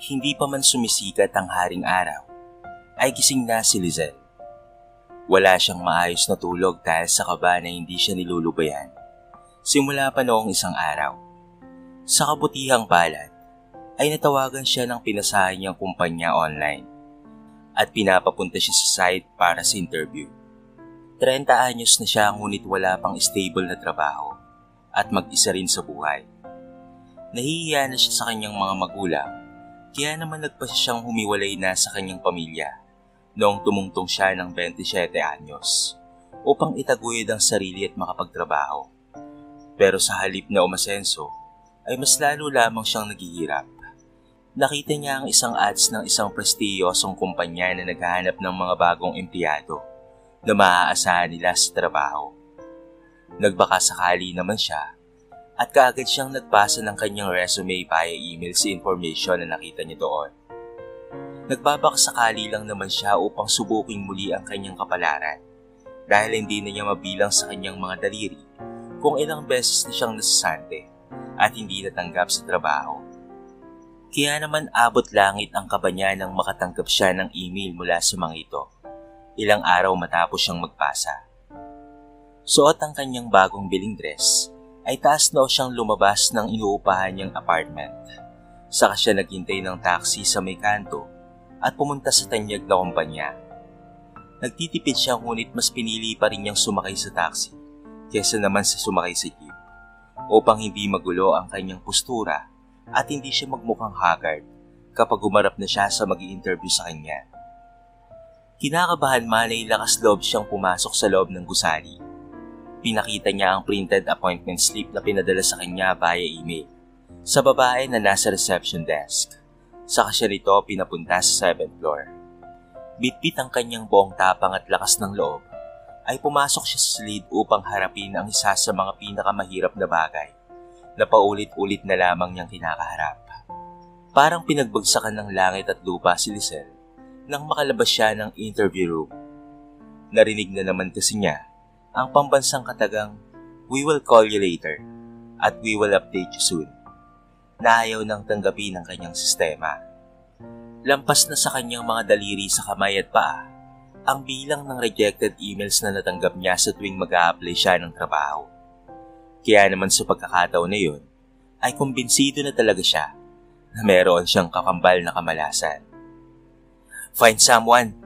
Hindi pa man sumisikat ang haring araw, ay gising na si Lizelle. Wala siyang maayos na tulog dahil sa kaba na hindi siya nilulubayan. Simula pa noong isang araw. Sa kabutihang palad, ay natawagan siya ng pinasahan niyang kumpanya online at pinapapunta siya sa site para sa interview. 30 anyos na siya ngunit wala pang stable na trabaho at mag-isa rin sa buhay. Nahihiya na siya sa kanyang mga magulang, kaya naman nagpasya siyang humiwalay na sa kanyang pamilya noong tumungtong siya ng 27 anyos upang itaguyod ang sarili at makapagtrabaho. Pero sa halip na umasenso, ay mas lalo lamang siyang naghihirap. Nakita niya ang isang ads ng isang prestiyosong kumpanya na naghahanap ng mga bagong empleyado na maaasahan nila sa trabaho. Nagbaka sakali naman siya at kaagad siyang nagpasa ng kanyang resume via email sa information na nakita niya doon. Nagbabakasakali lang naman siya upang subukin muli ang kanyang kapalaran dahil hindi na niya mabilang sa kanyang mga daliri kung ilang beses na siyang nasasante at hindi natanggap sa trabaho. Kaya naman abot langit ang kaba niya nang makatanggap siya ng email mula sa mga ito, ilang araw matapos siyang magpasa. Suot ang kanyang bagong biling dress, ay taas na siyang lumabas ng inuupahan niyang apartment. Saka siya naghintay ng taxi sa may kanto at pumunta sa tanyag na kumpanya. Nagtitipid siya ngunit mas pinili pa rin niyang sumakay sa taxi kesa naman sa sumakay sa jeep upang hindi magulo ang kanyang postura at hindi siya magmukhang haggard kapag umarap na siya sa mag-i-interview sa kanya. Kinakabahan man ay lakas loob siyang pumasok sa loob ng gusali. Pinakita niya ang printed appointment slip na pinadala sa kanya via email sa babae na nasa reception desk. Saka siya nito pinapunta sa 7th floor. Bitbit ang kanyang buong tapang at lakas ng loob, ay pumasok siya sa silid upang harapin ang isa sa mga pinakamahirap na bagay na paulit-ulit na lamang niyang kinakaharap. Parang pinagbagsakan ng langit at lupa si Lizelle nang makalabas siya ng interview room. Narinig na naman kasi niya ang pambansang katagang, "We will call you later" at "We will update you soon" na ayaw nang tanggapin ng kanyang sistema. Lampas na sa kanyang mga daliri sa kamay at paa ang bilang ng rejected emails na natanggap niya sa tuwing mag-a-apply siya ng trabaho. Kaya naman sa pagkakataon na yun, ay kumbinsido na talaga siya na meron siyang kakambal na kamalasan. "Find someone.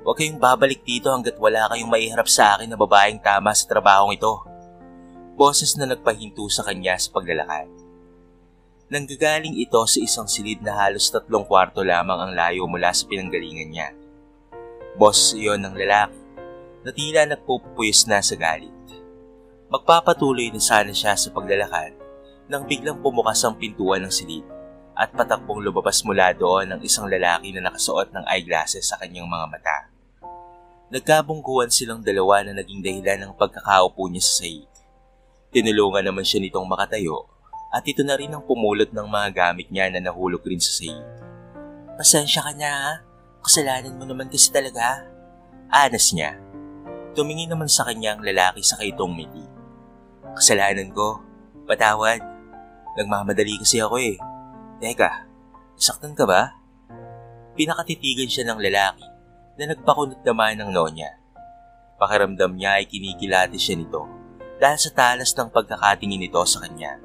Huwag kayong babalik dito hanggat wala kayong maiharap sa akin na babaeng tama sa trabahong ito." Boses na nagpahinto sa kanya sa paglalakad. Nanggagaling ito sa isang silid na halos 3 kwarto lamang ang layo mula sa pinanggalingan niya. Boses iyon ng lalaki na tila nagpupuyos na sa galit. Magpapatuloy na sana siya sa paglalakad nang biglang bumukas ang pintuan ng silid at patakbong lumabas mula doon ang isang lalaki na nakasuot ng eyeglasses sa kanyang mga mata. Nagkabungguan silang dalawa na naging dahilan ng pagkakaupo niya sa sahig. Tinulungan naman siya nitong makatayo at ito na rin ang pumulot ng mga gamit niya na nahulog rin sa sahig. "Pasensya ka na ha, kasalanan mo naman kasi talaga." Anas niya. Tumingin naman sa kanya ang lalaki sa kaitong ngiti. "Kasalanan ko, patawad. Nagmamadali kasi ako eh. Teka, saktan ka ba?" Pinakatitigan siya ng lalaki na nagpakunot naman ng nonya. Pakiramdam niya ay kinikilati siya nito dahil sa talas ng pagkakatingin nito sa kanya.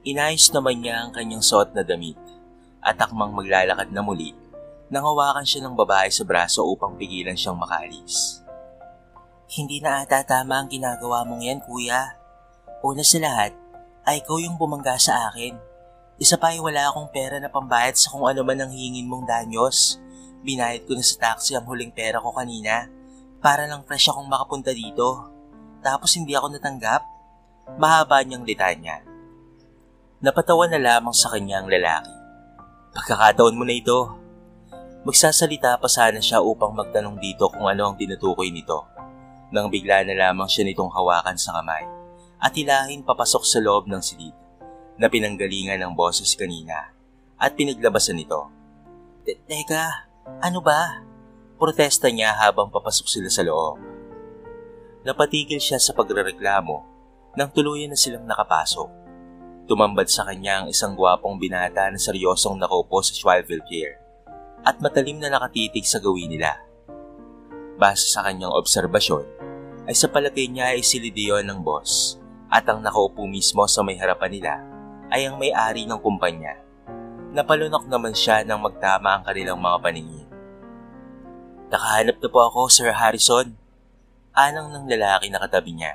Inayos naman niya ang kanyang suot na damit at akmang maglalakad na muli nang hawakan siya ng babae sa braso upang pigilan siyang makaalis. "Hindi na ata tama ang ginagawa mong yan, kuya. Una sa lahat, ay ikaw yung bumangga sa akin. Isa pa ay wala akong pera na pambayad sa kung ano man ang hingin mong danyos. Binayad ko na sa taxi ang huling pera ko kanina para lang fresh akong makapunta dito. Tapos hindi ako natanggap." Mahaba niyang litanya. Napatawa na lamang sa kanya ang lalaki. "Pagkakataon mo na ito." Magsasalita pa sana siya upang magtanong dito kung ano ang tinutukoy nito, nang bigla na lamang siya nitong hawakan sa kamay at hilahin papasok sa loob ng silid na pinanggalingan ng boses kanina at pinaglabasan nito. Teka, ano ba?" Protesta niya habang papasok sila sa loob. Napatigil siya sa pagrereklamo nang tuluyan na silang nakapasok. Tumambad sa kanya ang isang gwapong binata na seryosong nakaupo sa swivel chair at matalim na nakatitig sa gawin nila. Base sa kanyang obserbasyon, ay sa palagay niya ay si Leon ng boss at ang nakaupo mismo sa may harapan nila ay ang may-ari ng kumpanya. Napalunok naman siya nang magtama ang kanilang mga paningin. "Nakahanap na po ako, Sir Harrison," anang ng lalaki na katabi niya.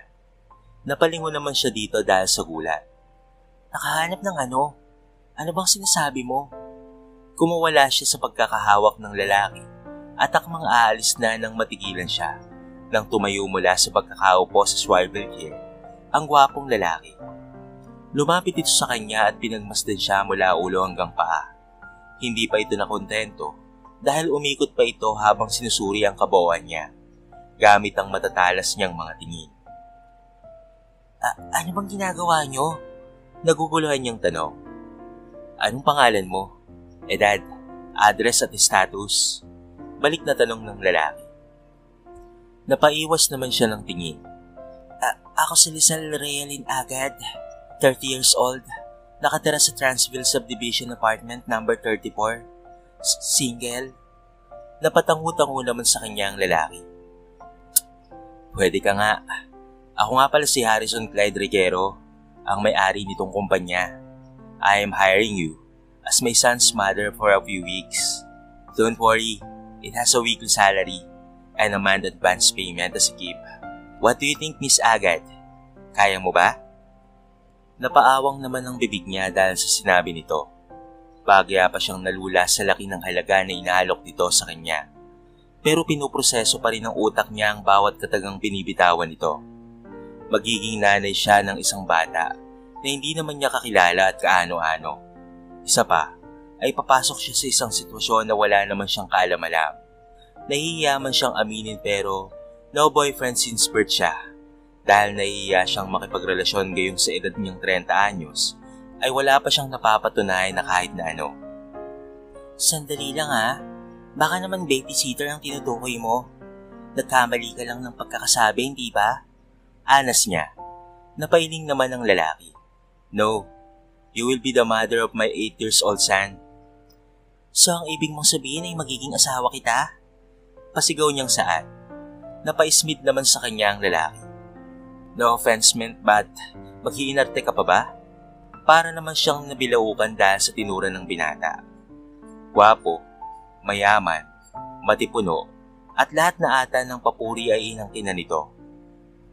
Napalingon naman siya dito dahil sa gulat. "Nakahanap ng ano? Ano bang sinasabi mo?" Kumawala siya sa pagkakahawak ng lalaki at akmang aalis na nang matigilan siya nang tumayo mula sa pagkakaupo sa swivel chair ang gwapong lalaki. Lumapit ito sa kanya at pinagmasdan siya mula ulo hanggang paa. Hindi pa ito nakontento dahil umikot pa ito habang sinusuri ang kabuuan niya gamit ang matatalas niyang mga tingin. Ano bang ginagawa niyo?" Naguguluhan niyang tanong. "Anong pangalan mo? Edad, address at status?" Balik na tanong ng lalaki. Napaiwas naman siya ng tingin. Ako si Lizal Realin Agad, 30 years old, nakatira sa Transville Subdivision Apartment number 34, single." Napatangu-tangu naman sa kanya ang lalaki. "Pwede ka nga. Ako nga pala si Harrison Clyde Reguero, ang may-ari nitong kumpanya. I am hiring you as my son's mother for a few weeks. Don't worry, it has a weekly salary and a month advance payment as a gift. What do you think, Miss Agad? Kaya mo ba?" Napaawang naman ang bibig niya dahil sa sinabi nito. Bagya pa siyang nalula sa laki ng halaga na inaalok nito sa kanya. Pero pinuproseso pa rin ng utak niya ang bawat katagang binibitawan nito. Magiging nanay siya ng isang bata na hindi naman niya kakilala at kaano-ano. Isa pa, ay papasok siya sa isang sitwasyon na wala naman siyang kaalam-alam. Nahihiya man siyang aminin pero no boyfriend since birth siya. Dahil nahihiya siyang makipagrelasyon gayong sa edad niyang 30 anyos, ay wala pa siyang napapatunayan na kahit na ano. "Sandali lang ha, baka naman babysitter ang tinutukoy mo. Nagkamali ka lang ng pagkakasabi, hindi ba?" Anas niya. Napailing naman ang lalaki. "No, you will be the mother of my 8 years old son." "So ang ibig mong sabihin ay magiging asawa kita?" Pasigaw niyang saan. Napaismid naman sa kanya ang lalaki. "No offense meant but maghiinarte ka pa ba?" Para naman siyang nabilaukan dahil sa tinura ng binata. Gwapo, mayaman, matipuno, at lahat na ata ng papuri ay inangkin na nito.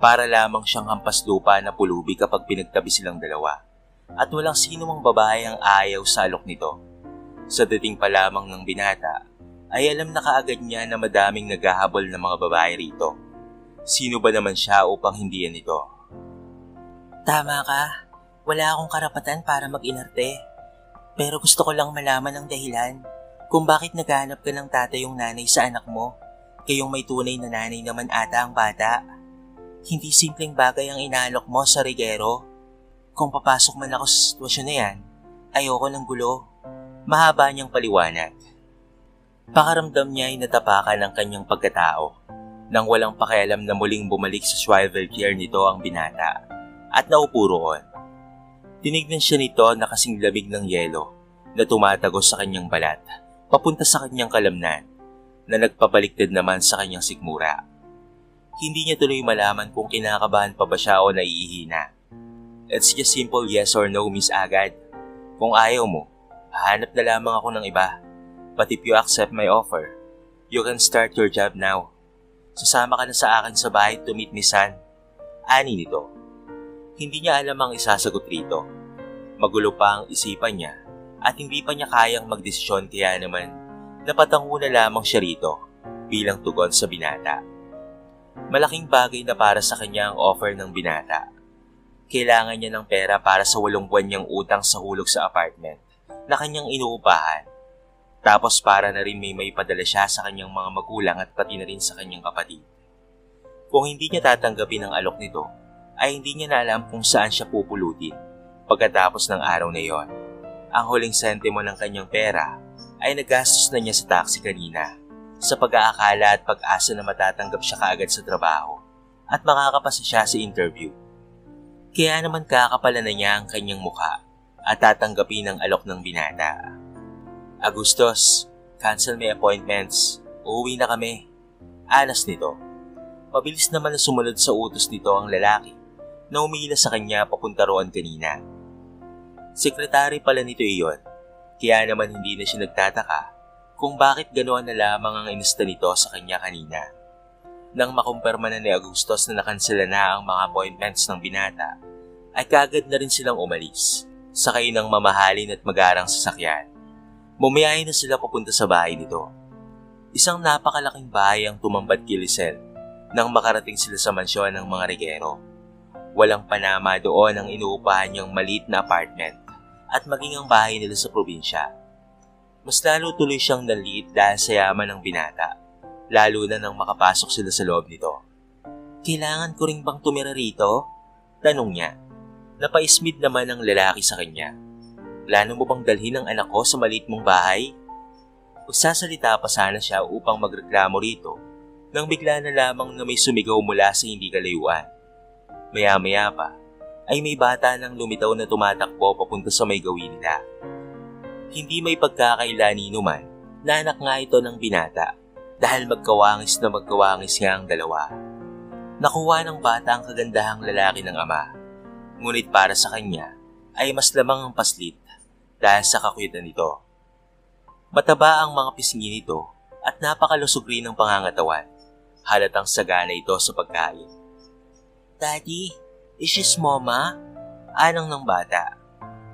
Para lamang siyang hampas lupa na pulubi kapag pinagtabi silang dalawa, at walang sino mang babae ang ayaw sa alok nito. Sa dating pa lamang ng binata, ay alam na kaagad niya na madaming naghahabol ng mga babae rito. Sino ba naman siya upang hindi yan ito? "Tama ka, wala akong karapatan para mag-inarte. Pero gusto ko lang malaman ang dahilan kung bakit naghahanap ka ng tatayong nanay sa anak mo, kayong may tunay na nanay naman ata ang bata. Hindi simpleng bagay ang inaalok mo sa Reguero. Kung papasok man ako sa sitwasyon na yan, ayoko ng gulo." Mahaba niyang paliwanag. Pakaramdam niya ay natapakan ng kanyang pagkatao nang walang pakialam na muling bumalik sa swivel chair nito ang binata at naupo roon. Tinignan siya nito na kasing lamig ng yelo na tumatagos sa kanyang balat papunta sa kanyang kalamnan na nagpabaliktad naman sa kanyang sikmura. Hindi niya tuloy malaman kung kinakabahan pa ba siya o naiihina. It's just simple yes or no, Miss Agad. Kung ayaw mo, hahanap na lamang ako ng iba. But if you accept my offer, you can start your job now. Sasama ka na sa akin sa bahay to meet Miss San. Ani nito. Hindi niya alam ang isasagot rito. Magulo pa ang isipan niya at hindi pa niya kayang magdesisyon kaya naman napatango na lamang siya rito bilang tugon sa binata. Malaking bagay na para sa kanya ang offer ng binata. Kailangan niya ng pera para sa 8 buwan niyang utang sa hulog sa apartment na kanyang inuupahan. Tapos para na rin may padala siya sa kanyang mga magulang at pati na rin sa kanyang kapatid. Kung hindi niya tatanggapin ang alok nito, ay hindi niya na alam kung saan siya pupulutin pagkatapos ng araw na yon. Ang huling sentimo ng kanyang pera ay nagastos na niya sa taxi kanina sa pag-aakala at pag-asa na matatanggap siya kaagad sa trabaho at makakapasa siya sa interview. Kaya naman kakapala na niya ang kanyang mukha at tatanggapin ang alok ng binata. Agustos, cancel may appointments. Uuwi na kami. Anas nito. Mabilis naman na sumunod sa utos nito ang lalaki na umila sa kanya papunta roon kanina. Sekretary pala nito iyon, kaya naman hindi na siya nagtataka kung bakit ganoon na lamang ang inista nito sa kanya kanina. Nang makumpirma na ni Agustos na nakansela na ang mga appointments ng binata, ay kaagad na rin silang umalis, sakay ng mamahalin at magarang sasakyan. Bumiyahe na sila papunta sa bahay nito. Isang napakalaking bahay ang tumambad kay Lizelle nang makarating sila sa mansyon ng mga Reguero. Walang panama doon ang inuupahan niyang maliit na apartment at maging ang bahay nila sa probinsya. Mas lalo tuloy siyang naliit dahil sa yaman ng binata, lalo na nang makapasok sila sa loob nito. Kailangan ko rin bang tumira rito? Tanong niya. Napaismid naman ang lalaki sa kanya. Plano mo bang dalhin ang anak ko sa maliit mong bahay? Magsasalita pa sana siya upang magreklamo rito nang bigla na lamang na may sumigaw mula sa hindi kalayuan. Maya-maya pa ay may bata nang lumitaw na tumatakbo papunta sa may gawin nila. Hindi may pagkakailani naman na anak nga ito ng binata dahil magkawangis nga ang dalawa. Nakuha ng bata ang kagandahang lalaki ng ama, ngunit para sa kanya ay mas lamang ang paslit dahil sa kakuyitan nito. Mataba ang mga pisngi nito at napakalusog rin ng pangangatawan. Halatang sagana ito sa pagkain. Daddy, is this Mama? Anang ng bata.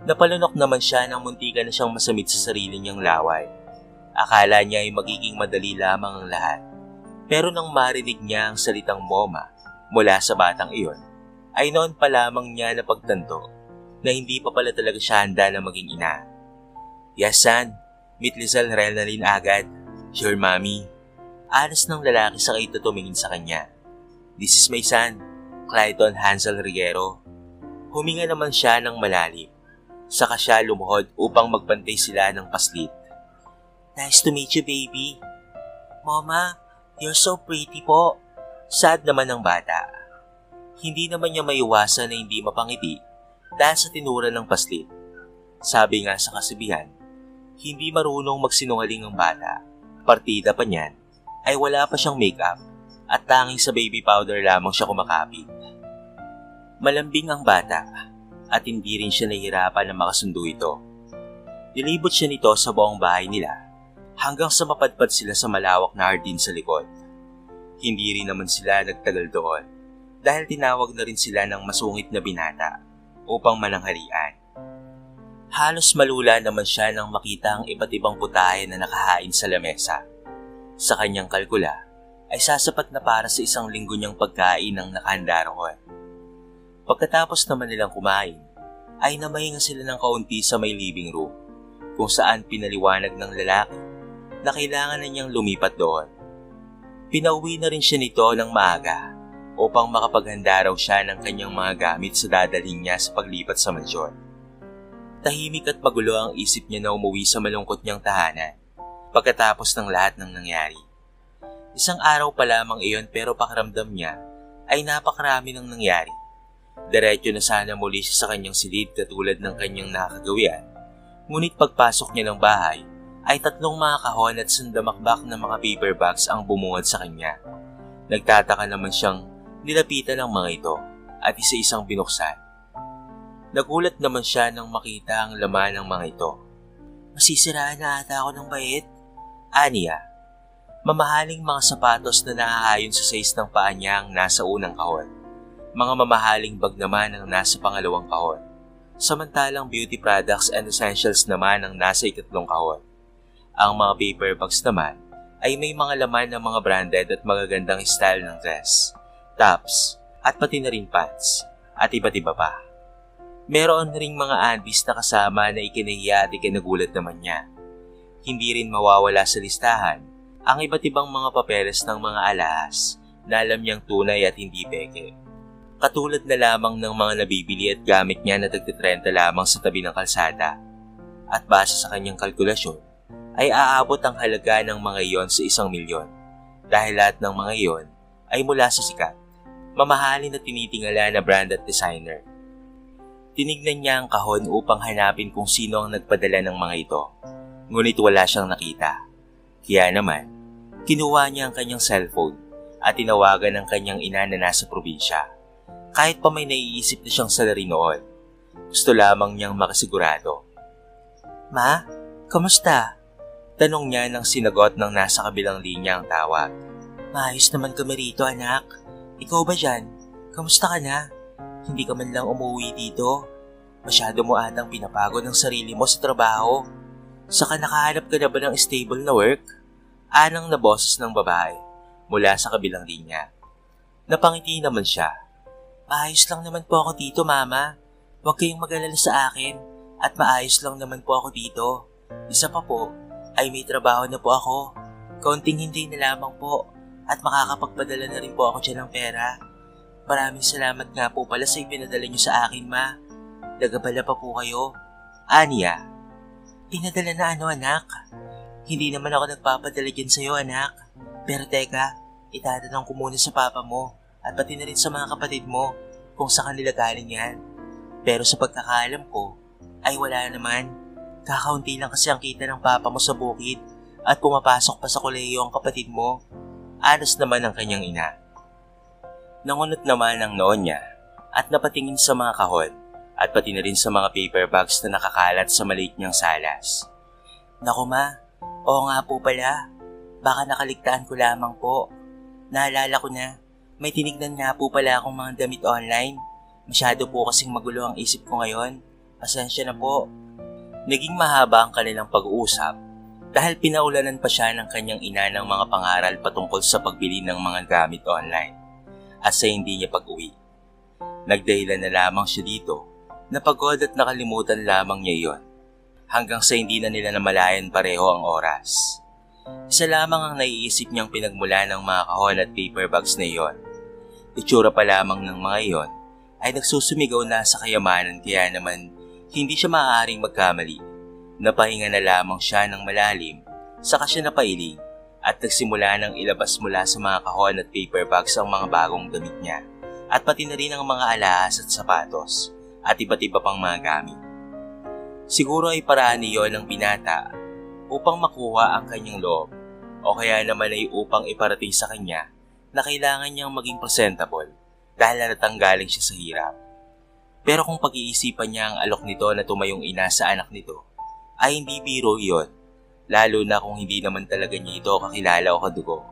Napalunok naman siya nang muntika na siyang masamit sa sarili niyang laway. Akala niya ay magiging madali lamang ang lahat. Pero nang marinig niya ang salitang Mama mula sa batang iyon, ay noon pa lamang niya napagtanto na hindi pa pala talaga siya handa na maging ina. Yes, son. Meet Lizelle Renalyn agad. Your mommy. Anas ng lalaki sa ito tumingin sa kanya. This is my son, Clayton Hansel Reguero. Huminga naman siya ng malalim. Saka siya lumuhod upang magbantay sila ng paslit. Nice to meet you, baby. Mama, you're so pretty po. Sad naman ng bata. Hindi naman niya maiwasan na hindi mapangiti dahil sa tinura ng paslit. Sabi nga sa kasabihan, hindi marunong magsinungaling ang bata. Partida pa niyan ay wala pa siyang makeup at tanging sa baby powder lamang siya kumakapit. Malambing ang bata at hindi rin siya nahihirapan na makasundo ito. Nilibot siya nito sa buong bahay nila hanggang sa mapadpad sila sa malawak na hardin sa likod. Hindi rin naman sila nagtagal doon dahil tinawag na rin sila ng masungit na binata upang mananghalian. Halos malula naman siya nang makita ang iba't ibang putahe na nakahain sa lamesa. Sa kanyang kalkula ay sasapat na para sa isang linggo niyang pagkain ang nakahanda roon. Pagkatapos naman nilang kumain, ay namahinga sila ng kaunti sa may living room kung saan pinaliwanag ng lalaki na kailangan na niyang lumipat doon. Pinauwi na rin siya nito ng maaga upang makapaghanda raw siya ng kanyang mga gamit sa dadalhin niya sa paglipat sa mansyon. Tahimik at magulo ang isip niya na umuwi sa malungkot niyang tahanan pagkatapos ng lahat ng nangyari. Isang araw pa lamang iyon pero pakiramdam niya ay napakarami ng nangyari. Diretso na sana muli siya sa kanyang silid katulad ng kanyang nakakagawian. Ngunit pagpasok niya ng bahay ay 3 mga kahon at sandamakbak na mga paper bags ang bumungad sa kanya. Nagtataka naman siyang nilapitan ng mga ito at isa-isang binuksan. Nagulat naman siya nang makita ang laman ng mga ito. Masisiraan na ata ako ng bait? Aniya. Mamahaling mga sapatos na naaayon sa size ng paa niya ang nasa unang kahon. Mga mamahaling bag naman ang nasa pangalawang kahon. Samantalang beauty products and essentials naman ang nasa 3 kahon. Ang mga paper bags naman ay may mga laman ng mga branded at magagandang style ng dress, tops, at pati na rin pants, at iba't iba pa. Meron ring mga undies na kasama na ikinahiya at ikinagulat naman niya. Hindi rin mawawala sa listahan ang iba't ibang mga papeles ng mga alahas na alam niyang tunay at hindi peke. Katulad na lamang ng mga nabibili at gamit niya na tagtitrenta lamang sa tabi ng kalsada. At base sa kanyang kalkulasyon, ay aabot ang halaga ng mga iyon sa 1 milyon. Dahil lahat ng mga iyon ay mula sa sikat, mamahalin at tinitingala na brand at designer. Tinignan niya ang kahon upang hanapin kung sino ang nagpadala ng mga ito. Ngunit wala siyang nakita. Kaya naman, kinuha niya ang kanyang cellphone at tinawagan ang kanyang ina na nasa probinsya. Kahit pa may naiisip na siyang salari noon, gusto lamang niyang makasigurado. "Ma, kamusta?" Tanong niya nang sinagot ng nasa kabilang linya ang tawag. "Maayos naman kami rito, anak. Ikaw ba dyan? Kamusta ka na? Hindi ka man lang umuwi dito. Masyado mo atang pinapagod ang sarili mo sa trabaho. Saka nakahanap ka na ba ng stable na work?" Anang na boses ng babae mula sa kabilang linya. Napangiti naman siya. "Maayos lang naman po ako dito, Mama. Huwag kayong mag-alala sa akin at maayos lang naman po ako dito. Isa pa po ay may trabaho na po ako. Kaunting hindi na lamang po at makakapagpadala na rin po ako dyan ng pera. Maraming salamat nga po pala sa ipinadala niyo sa akin, Ma. Nagabala pa po kayo." Aniya. "Pinadala na ano, anak? Hindi naman ako nagpapadala dyan sa'yo, anak. Pero teka, itatanong ko muna sa papa mo at pati na rin sa mga kapatid mo kung sa kanila galing yan. Pero sa pagkakaalam ko, ay wala naman. Kakaunti lang kasi ang kita ng papa mo sa bukid at pumapasok pa sa kolehiyo ang kapatid mo." Anas naman ang kanyang ina. Nangunot naman ang noon niya at napatingin sa mga kahon at pati na rin sa mga paper bags na nakakalat sa maliit niyang salas. "Naku, Ma, oo nga po pala. Baka nakaligtaan ko lamang po. Naalala ko na, may tinignan nga po pala akong mga damit online. Masyado po kasing magulo ang isip ko ngayon. Pasensya na po." Naging mahaba ang kanilang pag-uusap dahil pinaulanan pa siya ng kanyang ina ng mga pangaral patungkol sa pagbili ng mga gamit online at sa hindi niya pag-uwi. Nagdahilan na lamang siya dito na pagod at nakalimutan lamang niya iyon hanggang sa hindi na nila namalayan pareho ang oras. Isa lamang ang naiisip niyang pinagmula ng mga kahon at paper bags na iyon. Itsura pa lamang ng mga iyon ay nagsusumigaw na sa kayamanan kaya naman hindi siya maaaring magkamali. Napahinga na lamang siya ng malalim, saka siya napailing at nagsimula ng ilabas mula sa mga kahon at paper bags ang mga bagong damit niya at pati na rin ang mga alahas at sapatos at iba't iba pang mga gamit. Siguro ay paraan niyon ng binata upang makuha ang kanyang loob o kaya naman ay upang iparating sa kanya na kailangan niyang maging presentable dahil halatang galing siya sa hirap. Pero kung pag-iisipan niya ang alok nito na tumayong ina sa anak nito, ay hindi biro iyon, lalo na kung hindi naman talaga niya ito kakilala o kadugo.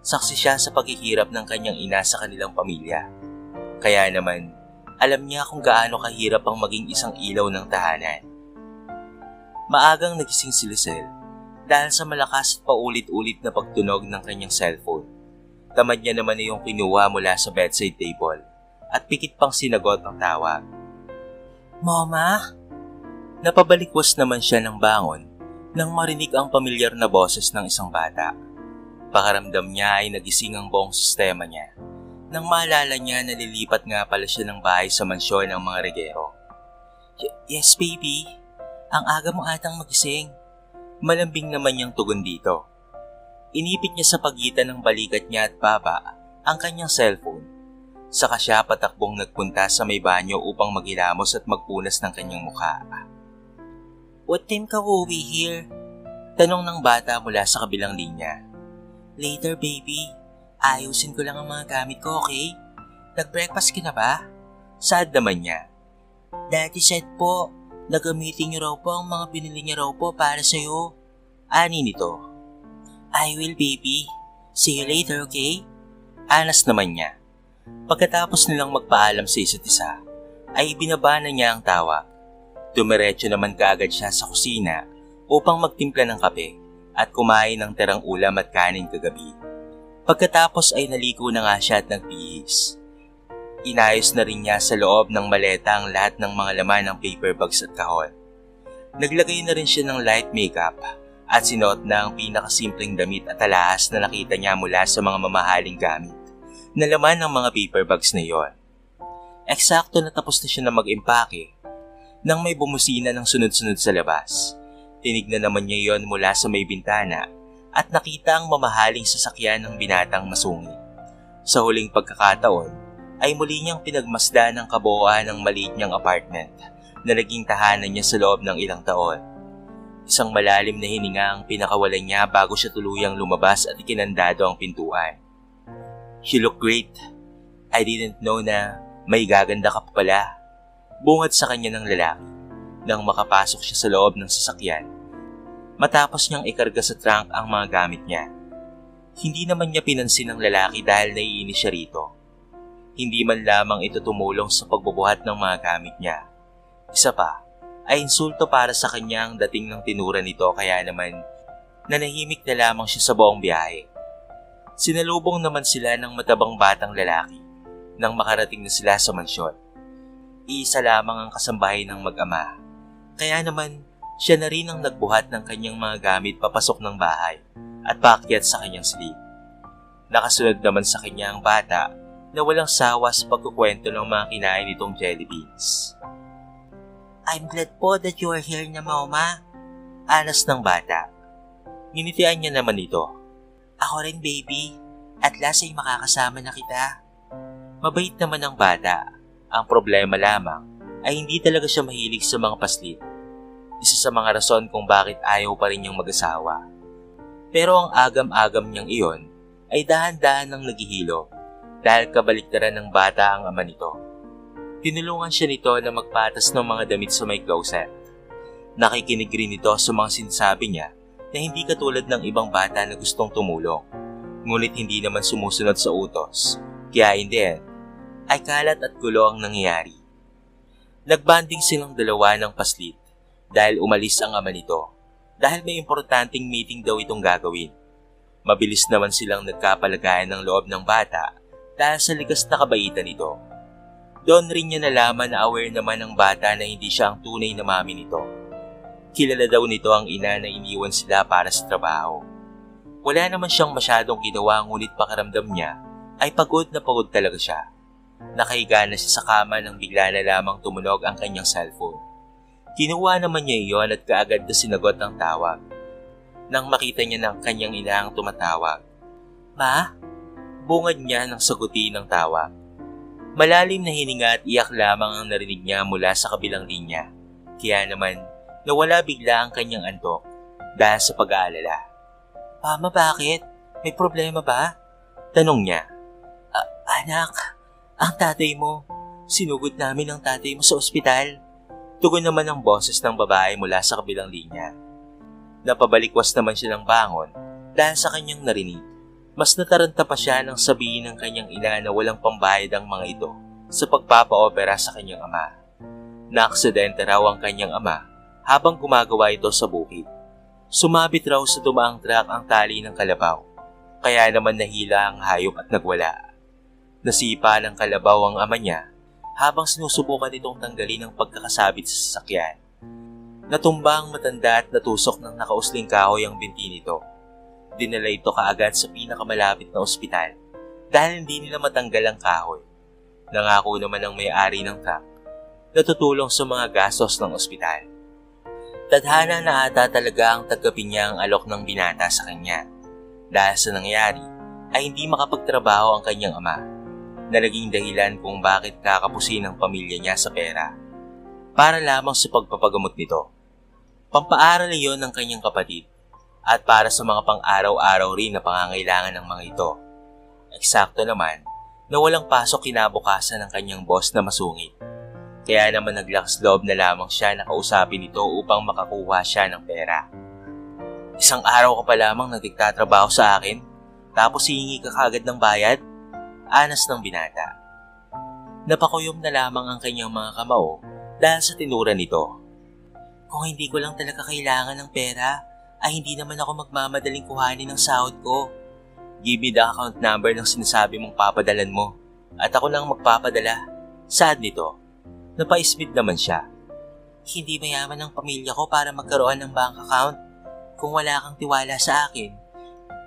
Saksi siya sa paghihirap ng kanyang ina sa kanilang pamilya. Kaya naman, alam niya kung gaano kahirap ang maging isang ilaw ng tahanan. Maagang nagising si Lizelle dahil sa malakas at paulit-ulit na pagtunog ng kanyang cellphone. Tamad niya naman na yung kinuha mula sa bedside table at pikit pang sinagot ang tawag. "Mama?" Napabalikwas naman siya ng bangon nang marinig ang pamilyar na boses ng isang bata. Pakaramdam niya ay nagising ang buong sistema niya nang maalala niya na lilipat nga pala siya ng bahay sa mansyon ng mga regero. Yes, baby. Ang aga mo atang magising." Malambing naman niyang tugon dito. Inipit niya sa pagitan ng balikat niya at baba ang kanyang cellphone. Saka siya patakbong nagpunta sa may banyo upang maghilamos at magpunas ng kanyang mukha. "What time ka uuwi here?" Tanong ng bata mula sa kabilang linya. "Later, baby. Ayusin ko lang ang mga gamit ko, okay? Nag-breakfast ka na ba?" Sad naman niya. "Daddy said po, nagamitin niyo raw po ang mga binili niya raw po para sa'yo." Ani nito. "I will, baby. See you later, okay?" Anas naman niya. Pagkatapos nilang magpaalam sa isa't isa, ay binaba na niya ang tawag. Dumiretso naman kaagad siya sa kusina upang magtimpla ng kape at kumain ng tirang ulam at kanin kagabi. Pagkatapos ay naligo na nga siya at nagbihis. Inayos na rin niya sa loob ng maleta ang lahat ng mga laman ng paper bags at kahon. Naglagay na rin siya ng light makeup at sinuot na ang pinakasimpleng damit at alahas na nakita niya mula sa mga mamahaling gamit na laman ng mga paper bags na iyon. Eksakto na tapos na siya na mag-impake nang may bumusina ng sunod-sunod sa labas. Tinignan naman niya iyon mula sa may bintana at nakita ang mamahaling sasakyan ng binatang masungit. Sa huling pagkakataon ay muli niyang pinagmasdan ang kabuuan ng maliit niyang apartment na naging tahanan niya sa loob ng ilang taon. Isang malalim na hininga ang pinakawalan niya bago siya tuluyang lumabas at ikinandado ang pintuan. "You look great. I didn't know na may gaganda ka pa pala." Bungad sa kanya ng lalaki nang makapasok siya sa loob ng sasakyan. Matapos niyang ikarga sa trunk ang mga gamit niya. Hindi naman niya pinansin ng lalaki dahil naiinis siya rito. Hindi man lamang ito tumulong sa pagbubuhat ng mga gamit niya. Isa pa, ay insulto para sa kanya ang dating ng tinura nito kaya naman nanahimik na lamang siya sa buong biyahe. Sinalubong naman sila ng matabang batang lalaki nang makarating na sila sa mansyon. Iisa lamang ang kasambahay ng mag-ama. Kaya naman, siya na rin ang nagbuhat ng kanyang mga gamit papasok ng bahay at paakyat sa kanyang silid. Nakasunod naman sa kanya ang bata na walang sawa sa pagkukwento ng mga kinain nitong jelly beans. "I'm glad po that you are here na, Mama." Anas ng bata. Nginitian niya naman ito. "Ako rin, baby. At last ay makakasama na kita." Mabait naman ang bata. Ang problema lamang ay hindi talaga siya mahilig sa mga paslit. Isa sa mga rason kung bakit ayaw pa rin niyang mag-asawa. Pero ang agam-agam niyang iyon ay dahan-dahan nang naghihilo dahil kabaliktaran ng bata ang ama nito. Tinulungan siya nito na magpatas ng mga damit sa may closet. Nakikinig rin ito sa mga sinasabi niya na hindi katulad ng ibang bata na gustong tumulong. Ngunit hindi naman sumusunod sa utos. Kaya in the end, ay kalat at gulo ang nangyayari. Nagbanding silang dalawa ng paslit dahil umalis ang ama nito dahil may importanteng meeting daw itong gagawin. Mabilis naman silang nagkapalagayan ng loob ng bata dahil sa likas na kabaitan nito. Doon rin niya nalaman na aware naman ng bata na hindi siya ang tunay na mami nito. Kilala daw nito ang ina na iniwan sila para sa trabaho. Wala naman siyang masyadong ginawa ngunit pakiramdam niya ay pagod na pagod talaga siya. Nakahiga na siya sa kama nang bigla na lamang tumunog ang kanyang cellphone. Kinuha naman niya iyon at kaagad na sinagot ang tawag. Nang makita niya ng kanyang ina ang tumatawag. "Ma?" Bungad niya nang sagutin ang tawag. Malalim na hininga at iyak lamang ang narinig niya mula sa kabilang linya. Kaya naman, nawala bigla ang kanyang antok dahil sa pag-aalala. "Mama, bakit? May problema ba?" Tanong niya. Anak, ang tatay mo. Sinugod namin ang tatay mo sa ospital." Tugon naman ang boses ng babae mula sa kabilang linya. Napabalikwas naman siya ng bangon dahil sa kanyang narinig. Mas nataranta pa siya nang sabihin ng kanyang ina na walang pambayad ang mga ito sa pagpapa-opera sa kanyang ama. Naaksidente raw ang kanyang ama habang gumagawa ito sa bukid. Sumabit raw sa dumaang truck ang tali ng kalabaw, kaya naman nahila ang hayop at nagwala. Nasipa ng kalabaw ang ama niya habang sinusubukan itong tanggalin ang pagkakasabit sa sasakyan. Natumba ang matanda at natusok ng nakausling kahoy ang binti nito. Dinala ito kaagad sa pinakamalapit na ospital dahil hindi nila matanggal ang kahoy. Nangako naman ang may-ari ng truck na tutulong sa mga gastos ng ospital. Tadhana na ata talaga ang tanggapin niya ang alok ng binata sa kanya. Dahil sa nangyari ay hindi makapagtrabaho ang kanyang ama na naging dahilan kung bakit kakapusin ang pamilya niya sa pera para lamang sa pagpapagamot nito. Pampaaral iyon ng kanyang kapatid at para sa mga pang-araw-araw rin na pangangailangan ng mga ito. Eksakto naman na walang pasok kinabukasan ng kanyang boss na masungit. Kaya naman naglakas loob na lamang siya na kausapin ito upang makakuha siya ng pera. "Isang araw ka pa lamang nagtatrabaho sa akin, tapos hihingi ka kagad ng bayad?" Anas ng binata. Napakuyom na lamang ang kanyang mga kamao dahil sa tinura nito. "Kung hindi ko lang talaga kailangan ng pera, ay hindi naman ako magmamadaling kuhanin ng sahod ko. Give me the account number ng sinasabi mong papadalan mo at ako lang magpapadala." Sad nito. Napaismid naman siya. "Hindi mayaman ang pamilya ko para magkaroon ng bank account. Kung wala kang tiwala sa akin,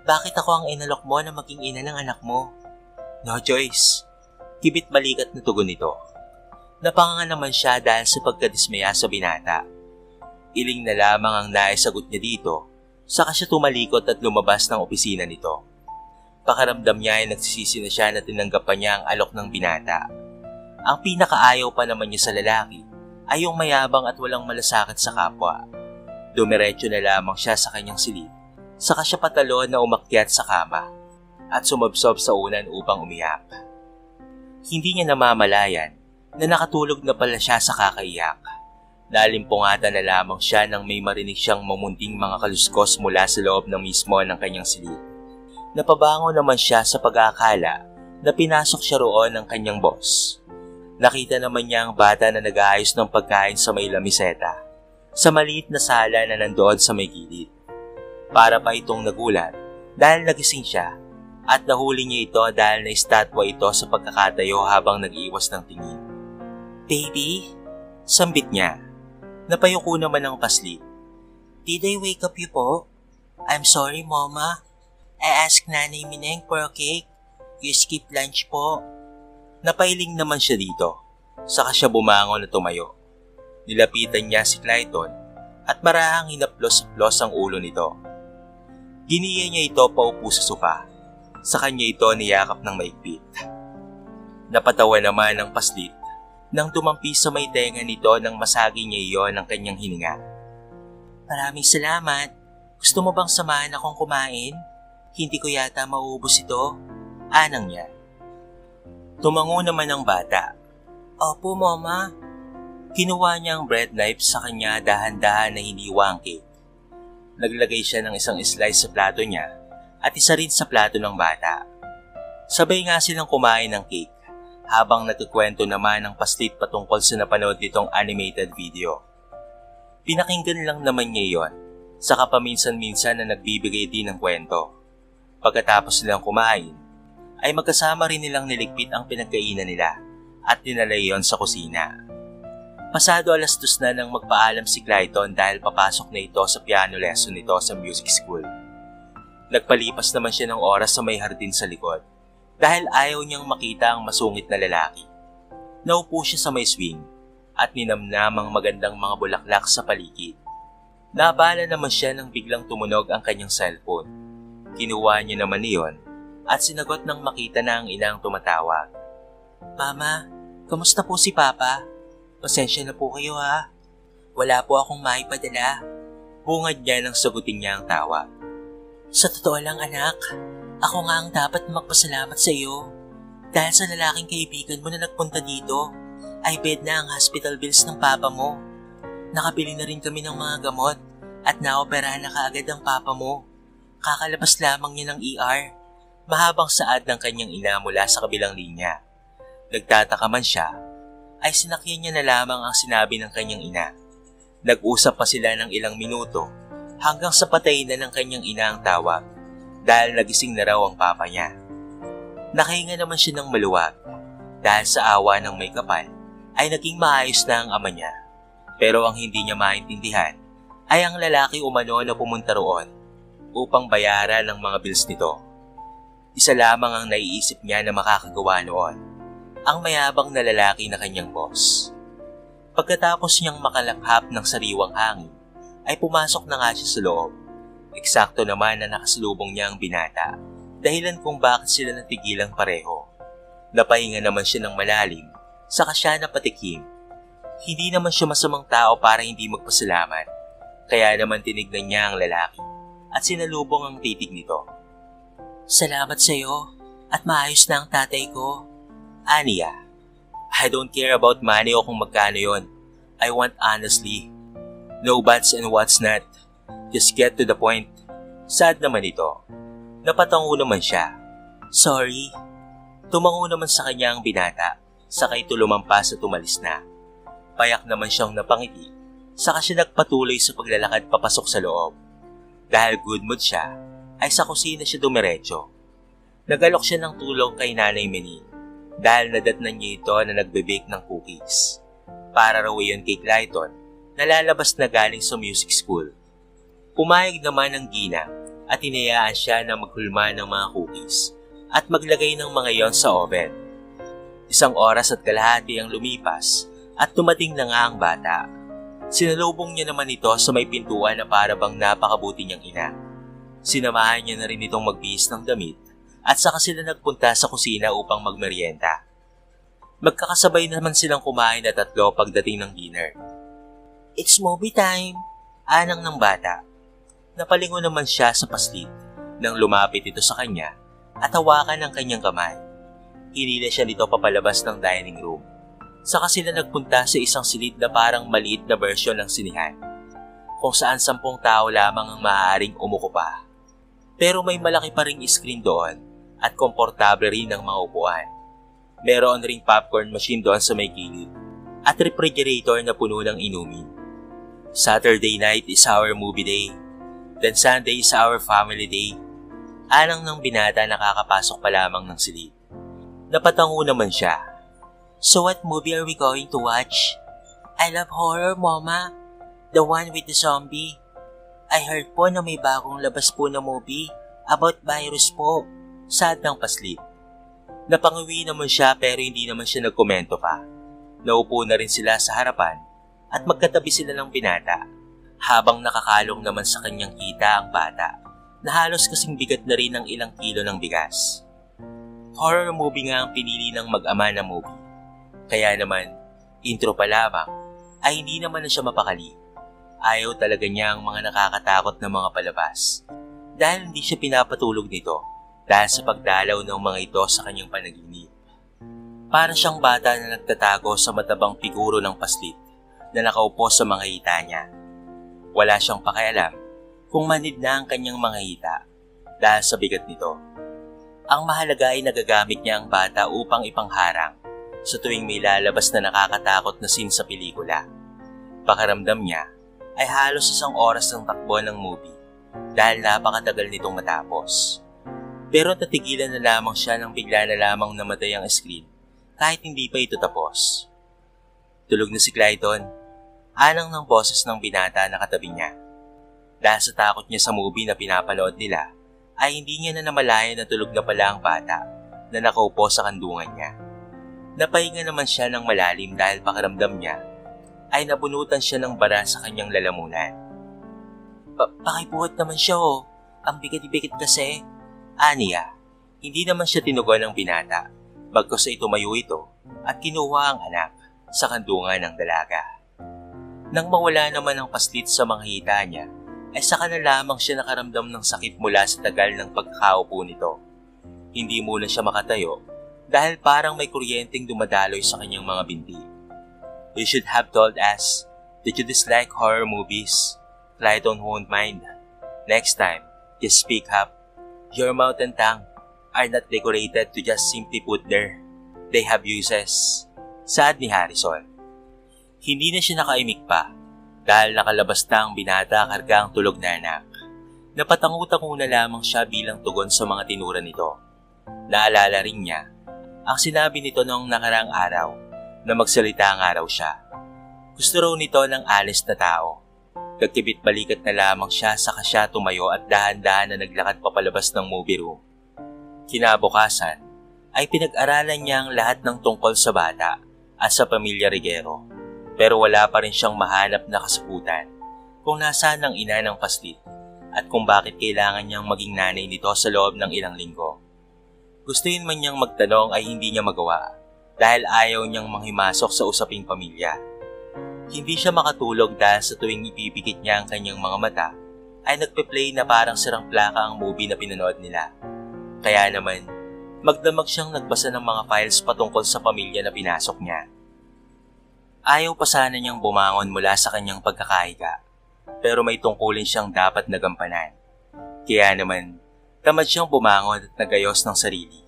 bakit ako ang inalok mo na maging ina ng anak mo?" "No choice." Kibit balikat na tugon nito. Napanganga naman siya dahil sa pagkadismaya sa binata. Iling na lamang ang naisagot niya dito, saka siya tumalikot at lumabas ng opisina nito. Pakaramdam niya ay nagsisisi na siya na tinanggap pa niya ang alok ng binata. Ang pinakaayaw pa naman niya sa lalaki ay yung mayabang at walang malasakit sa kapwa. Dumiretso na lamang siya sa kanyang silid, saka siya patalon na umakyat sa kama at sumabsob sa unan upang umiyak. Hindi niya namamalayan na nakatulog na pala siya sa kakaiyak. Nalimpungatan na lamang siya nang may marinig siyang mamunting mga kaluskos mula sa loob ng mismo ng kanyang silid. Napabango naman siya sa pag-aakala na pinasok siya roon ng kanyang boss. Nakita naman niya ang bata na nag-aayos ng pagkain sa may lamiseta, sa maliit na sala na nandoon sa may gilid. Para pa itong nagulat dahil nagising siya at nahuli niya ito dahil na-estatwa ito sa pagkakatayo habang nag-iwas ng tingin. "Baby?" Sambit niya. Napayuko naman ang paslit. "Did I wake up you po? I'm sorry, Mama. I asked Nanay Mineng for a cake. You skip lunch po." Napailing naman siya dito. Saka siya bumangon at tumayo. Nilapitan niya si Clayton at marahang hinaplos-haplos ang ulo nito. Giniya niya ito paupo sa sofa. Sa kanya ito niyakap ng maigpit. Napatawa naman ang paslit nang tumampi sa may tenga nito nang masagi niya iyon ng kanyang hininga. "Maraming salamat. Gusto mo bang samahan akong kumain? Hindi ko yata mauubos ito," anang niya. Tumango naman ang bata. "Opo, Mama." Kinuha niya ang bread knife sa kanya dahan-dahan na hiniwa ang cake. Naglagay siya ng isang slice sa plato niya at isa rin sa plato ng bata. Sabay nga silang kumain ng cake habang nagkukwento naman ang paslit patungkol sa napanood nitong animated video. Pinakinggan lang naman niya iyon, saka paminsan-minsan na nagbibigay din ng kwento. Pagkatapos nilang kumain, ay magkasama rin nilang niligpit ang pinagkainan nila at dinala iyon sa kusina. Pasado 2:00 na nang magpaalam si Clayton dahil papasok na ito sa piano lesson nito sa music school. Nagpalipas naman siya ng oras sa may hardin sa likod dahil ayaw niyang makita ang masungit na lalaki. Naupo siya sa may swing at ninamnam ang magandang mga bulaklak sa paligid. Nabala naman siya nang biglang tumunog ang kanyang cellphone. Kinuha niya naman iyon at sinagot nang makita na ang inang tumatawag. "Mama, kamusta po si Papa? Pasensya na po kayo ha. Wala po akong maipadala." Bungad niya nang sagutin niya ang tawag. "Sa totoo lang anak, ako nga ang dapat magpasalamat sa iyo. Dahil sa lalaking kaibigan mo na nagpunta dito, ay paid na ang hospital bills ng papa mo. Nakabili na rin kami ng mga gamot at naoperahan na kaagad ang papa mo. Kakalabas lamang niya ng ER. Mahabang saad ng kanyang ina mula sa kabilang linya. Nagtataka man siya, ay sinakyan niya na lamang ang sinabi ng kanyang ina. Nag-usap pa sila ng ilang minuto hanggang sa patayin na ng kanyang ina ang tawag dahil nagising na raw ang papa niya. Nakahinga naman siya ng maluwag dahil sa awa ng may kapal ay naging maayos na ang ama niya. Pero ang hindi niya maintindihan ay ang lalaki umano na pumunta roon upang bayaran ang mga bills nito. Isa lamang ang naiisip niya na makakagawa noon, ang mayabang na lalaki na kanyang boss. Pagkatapos niyang makalakhap ng sariwang hangin, ay pumasok na nga siya sa loob. Eksakto naman na nakasalubong niya ang binata, dahilan kung bakit sila natigilang pareho. Napahinga naman siya ng malalim, saka siya napatikim. Hindi naman siya masamang tao para hindi magpasalamat, kaya naman tinignan niya ang lalaki at sinalubong ang titig nito. "Salamat sa iyo at maayos na ang tatay ko." Aniya, "I don't care about money o kung magkano yon. I want honestly. No buts and what's not. Just get to the point." Sad naman ito. Napatango naman siya. "Sorry." Tumango naman sa kanya ang binata, saka ito lumampas at umalis na. Payak naman siyang napangiti, saka siya nagpatuloy sa paglalakad papasok sa loob. Dahil good mood siya, ay sa kusina siya dumiretso. Nagalok siya ng tulong kay Nanay Mineng dahil nadatnan niya ito na nagbe-bake ng cookies. Para raw iyon kay Clayton na lalabas na galing sa music school. Pumayag naman ang ginang at inayaan siya na maghulma ng mga cookies at maglagay ng mga iyon sa oven. 1 oras at kalahati ang lumipas at dumating na nga ang bata. Sinalubong niya naman ito sa may pintuan na para bang napakabuti niyang ina. Sinamahan niya na rin itong magbihis ng damit at saka sila nagpunta sa kusina upang magmerienda. Magkakasabay naman silang kumain na tatlo pagdating ng dinner. "It's movie time," anang ng bata. Napalingon naman siya sa paslit nang lumapit ito sa kanya at hawakan ang kanyang kamay. Hinila siya nito papalabas ng dining room. Saka sila nagpunta sa isang silid na parang maliit na version ng sinihan, kung saan 10 tao lamang ang maaaring umuko pa. Pero may malaki pa ring screen doon at komportable rin ang mga upuan. Meron ring popcorn machine doon sa may gilid at refrigerator na puno ng inumin. Saturday night is our movie day, then Sunday is our family day. Anang ng binata nakakapasok pa lamang ng silid. Napatango naman siya. "So what movie are we going to watch?" "I love horror, Mama. The one with the zombie. I heard po na may bagong labas po na movie about virus po." Sad ng paslit. Napanguwi naman siya pero hindi naman siya nagkomento pa. Naupo na rin sila sa harapan at magkatabi sila ng binata habang nakakalong naman sa kanyang kita ang bata na halos kasing bigat na rin ng ilang kilo ng bigas. Horror movie nga ang pinili ng mag-ama na movie. Kaya naman, intro pa lamang ay hindi naman na siya mapakali. Ayaw talaga niya ang mga nakakatakot na mga palabas dahil hindi siya pinapatulog nito dahil sa pagdalaw ng mga ito sa kanyang panaginip. Para siyang bata na nagtatago sa matabang figuro ng paslit na nakaupo sa mga hita niya. Wala siyang pakialam kung manid na ang kanyang mga hita dahil sa bigat nito. Ang mahalaga ay nagagamit niya ang bata upang ipangharang sa tuwing may lalabas na nakakatakot na scene sa pelikula. Pakiramdam niya ay halos 1 oras ng takbo ng movie dahil napakatagal nitong matapos. Pero tatigilan na lamang siya nang bigla na lamang namatay ang screen kahit hindi pa ito tapos. "Tulog na si Clayton," anang ng boses ng binata na katabi niya. Dahil sa takot niya sa movie na pinapanood nila, ay hindi niya na namalayan na tulog na pala ang bata na nakaupo sa kandungan niya. Napahinga naman siya ng malalim dahil pakiramdam niya ay nabunutan siya ng bara sa kanyang lalamunan. Pakibuhat naman siya oh, ang bigat-bigat kasi," aniya. Hindi naman siya tinugon ng binata, bagkus ay tumayo ito at kinuha ang anak sa kandungan ng dalaga. Nang mawala naman ang paslit sa mga hita niya, ay saka na lamang siya nakaramdam ng sakit mula sa tagal ng pagkakaupo nito. Hindi muna siya makatayo dahil parang may kuryenteng dumadaloy sa kanyang mga binti. "You should have told us that you dislike horror movies. Clayton won't mind. Next time, just speak up. Your mouth and tongue are not decorated to just simply put there. They have uses." Saad ni Harrison. Hindi na siya nakaimik pa dahil nakalabas na ang binata karga ang tulog na anak. Napatangu-tangu na lamang siya bilang tugon sa mga tinura nito. Naalala rin niya ang sinabi nito noong nakaraang araw na magsalita nga raw siya. Gusto raw nito ng alis na tao. Nagkibit balikat na lamang siya saka siya tumayo at dahan-dahan na naglakad papalabas ng movie room. Kinabukasan ay pinag-aralan niya ang lahat ng tungkol sa bata at sa pamilya Reguero. Pero wala pa rin siyang mahanap na kasagutan kung nasaan ang ina ng paslit at kung bakit kailangan niyang maging nanay nito sa loob ng ilang linggo. Gustuin man niyang magtanong ay hindi niya magawa dahil ayaw niyang manghimasok sa usaping pamilya. Hindi siya makatulog dahil sa tuwing ipipikit niya ang kanyang mga mata ay nagpe-play na parang sirang plaka ang movie na pinanood nila. Kaya naman, magdamag siyang nagbasa ng mga files patungkol sa pamilya na pinasok niya. Ayaw pa sana niyang bumangon mula sa kanyang pagkakahiga, pero may tungkulin siyang dapat nagampanan. Kaya naman, tamad siyang bumangon at nagayos ng sarili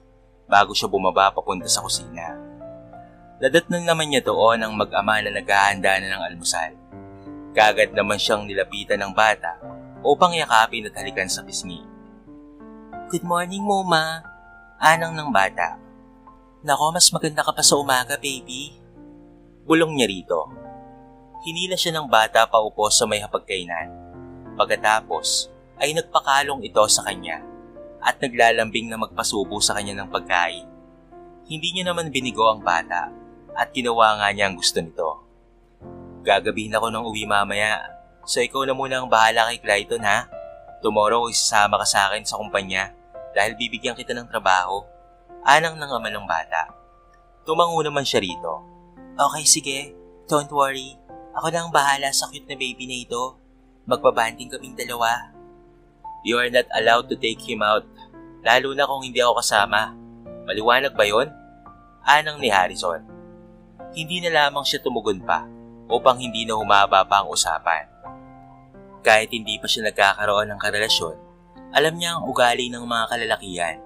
bago siya bumaba papunta sa kusina. Dadatnan naman niya doon ang mag-ama na naghahanda na ng almusal. Kagad naman siyang nilapitan ng bata upang yakapin at halikan sa pisngi. "Good morning, Mama," anang ng bata. "Nako, mas maganda ka pa sa umaga, baby," bulong niya rito. Hinila siya ng bata paupo sa may hapagkainan. Pagkatapos ay nagpakalong ito sa kanya at naglalambing na magpasubo sa kanya ng pagkain. Hindi niya naman binigo ang bata at ginawa nga niya ang gusto nito. "Gagabihin ako ng uwi mamaya, so ikaw na muna ang bahala kay Clayton ha. Tomorrow isasama ka sa akin sa kumpanya dahil bibigyan kita ng trabaho. Anang ng ama ng bata. Tumango naman siya rito. Okay, sige. Don't worry. Ako na ang bahala sa cute na baby na ito. Magbabanding kaming dalawa. You are not allowed to take him out, lalo na kung hindi ako kasama. Maliwanag ba yon? Anang ni Harrison. Hindi na lamang siya tumugon pa upang hindi na humaba pa ang usapan. Kahit hindi pa siya nagkakaroon ng karelasyon, alam niya ang ugali ng mga kalalakihan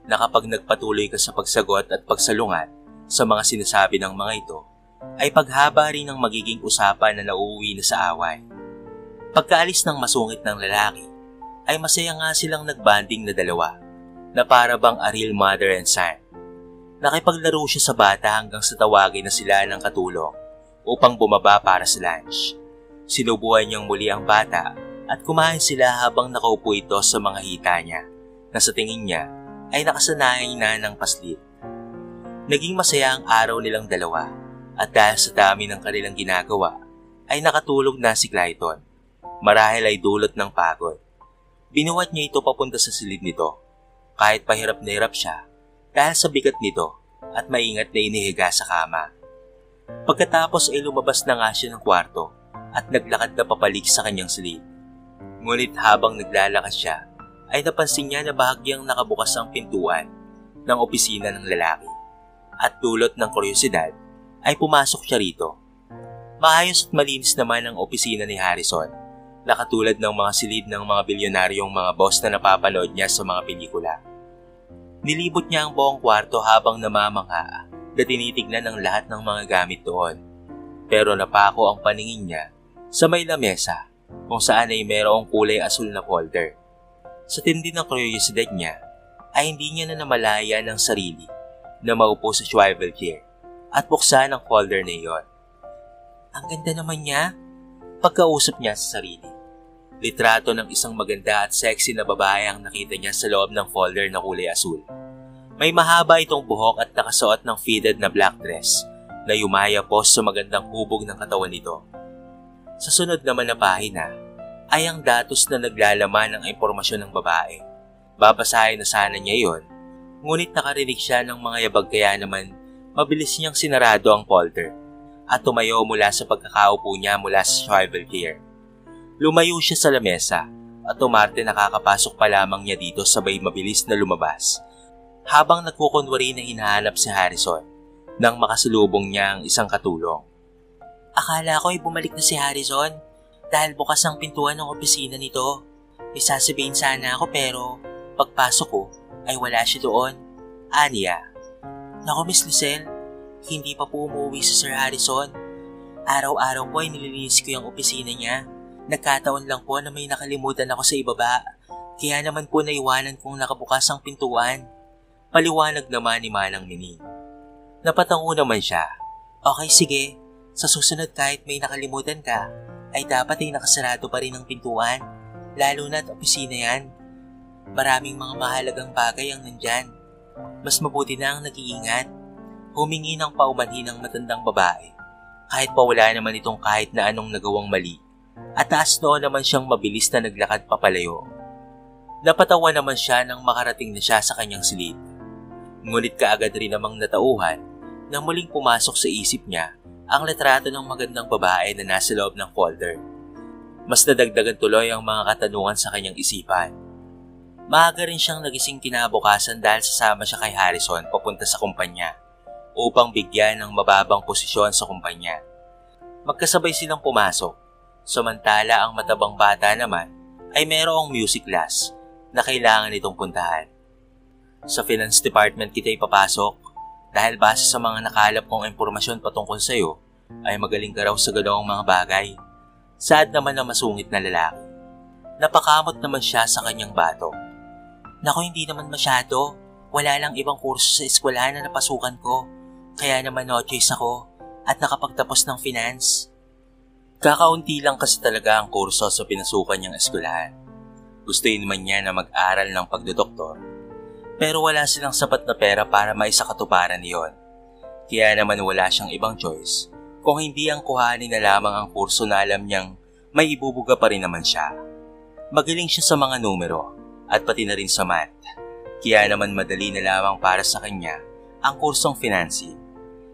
na kapag nagpatuloy ka sa pagsagot at pagsalungat sa mga sinasabi ng mga ito, ay paghaba rin ng magiging usapan na nauuwi na sa away. Pagkaalis ng masungit ng lalaki, ay masaya nga silang nagbanding na dalawa na para bang a real mother and son. Nakipaglaro siya sa bata hanggang sa tawagin na sila ng katulong upang bumaba para sa lunch. Sinubuhan niyang muli ang bata at kumain sila habang nakaupo ito sa mga hita niya na sa tingin niya ay nakasanay na ng paslit. Naging masaya ang araw nilang dalawa at dahil sa dami ng kanilang ginagawa ay nakatulog na si Clayton. Marahil ay dulot ng pagod. Binuhat niya ito papunta sa silid nito kahit pahirap na hirap siya dahil sa bigat nito at maingat na inihiga sa kama. Pagkatapos ay lumabas na nga siya ng kwarto at naglakad na papalik sa kanyang silid. Ngunit habang naglalakad siya ay napansin niya na bahagyang nakabukas ang pintuan ng opisina ng lalaki at dulot ng kuryosidad ay pumasok siya rito. Maayos at malinis naman ang opisina ni Harrison na katulad ng mga silid ng mga bilyonaryong mga boss na napapanood niya sa mga pelikula. Nilibot niya ang buong kwarto habang namamangha na tinitignan ang lahat ng mga gamit doon. Pero napako ang paningin niya sa may lamesa kung saan ay mayroong kulay asul na folder. Sa tindi ng kuryosidad niya ay hindi niya na namalaya ng sarili na maupo sa swivel chair at buksan ang folder na iyon. Ang ganda naman niya, pagkausap niya sa sarili. Litrato ng isang maganda at sexy na babae ang nakita niya sa loob ng folder na kulay asul. May mahaba itong buhok at nakasuot ng fitted na black dress na yumayapos sa magandang hubog ng katawan nito. Sa sunod naman na pahina ay ang datos na naglalaman ng impormasyon ng babae. Babasahin na sana niya iyon, ngunit nakarinig siya ng mga yabag kaya naman mabilis niyang sinarado ang folder at tumayo mula sa pagkakaupo niya mula sa swivel chair. Lumayo siya sa lamesa at umarte nakakapasok pa lamang niya dito sabay mabilis na lumabas habang nagkukunwari na hinahanap si Harrison nang makasalubong niya ang isang katulong. Akala ko ay bumalik na si Harrison dahil bukas ang pintuan ng opisina nito. May sasabihin sana ako pero pagpasok ko ay wala siya doon. Aniya. Naku Miss Lucelle, hindi pa po umuwi si Sir Harrison. Araw-araw po ay nililinis ko yung opisina niya. Nagkataon lang po na may nakalimutan ako sa ibaba, kaya naman po naiwanan kong nakabukas ang pintuan. Paliwanag naman ni Manang Nining. Napatango naman siya. Okay sige, sa susunod kahit may nakalimutan ka, ay dapat ay nakasarado pa rin ang pintuan, lalo na't opisina yan. Maraming mga mahalagang bagay ang nandyan. Mas mabuti na ang nag-iingat. Humingi ng paumanhin ng matandang babae, kahit pa wala naman itong kahit na anong nagawang mali. At taas noon naman siyang mabilis na naglakad papalayo. Napatawa naman siya nang makarating na siya sa kanyang silid. Ngunit kaagad rin namang natauhan na muling pumasok sa isip niya ang litrato ng magandang babae na nasa loob ng folder. Mas nadagdagan tuloy ang mga katanungan sa kanyang isipan. Maaga rin siyang nagising kinabukasan dahil sasama siya kay Harrison papunta sa kumpanya upang bigyan ng mababang posisyon sa kumpanya. Magkasabay silang pumasok. Samantala ang matabang bata naman ay mayroong music class na kailangan itong puntahan. Sa finance department kita ipapasok dahil base sa mga nakalap kong impormasyon patungkol sa iyo ay magaling ka raw sa ganoong mga bagay. Sad naman ang masungit na lalaki. Napakamot naman siya sa kanyang bato. Naku hindi naman masyado, wala lang ibang kurso sa eskwelahan na napasukan ko, kaya naman no choice ako at nakapagtapos ng finance. Kakaunti lang kasi talaga ang kurso sa pinasukan niyang eskwelahan. Gustuin naman niya na mag-aral ng pagdodoktor. Pero wala silang sapat na pera para maisakatuparan niyon. Kaya naman wala siyang ibang choice kung hindi ang kuhanin na lamang ang kurso na alam niyang may ibubuga pa rin naman siya. Magaling siya sa mga numero at pati na rin sa math. Kaya naman madali na lamang para sa kanya ang kursong financing.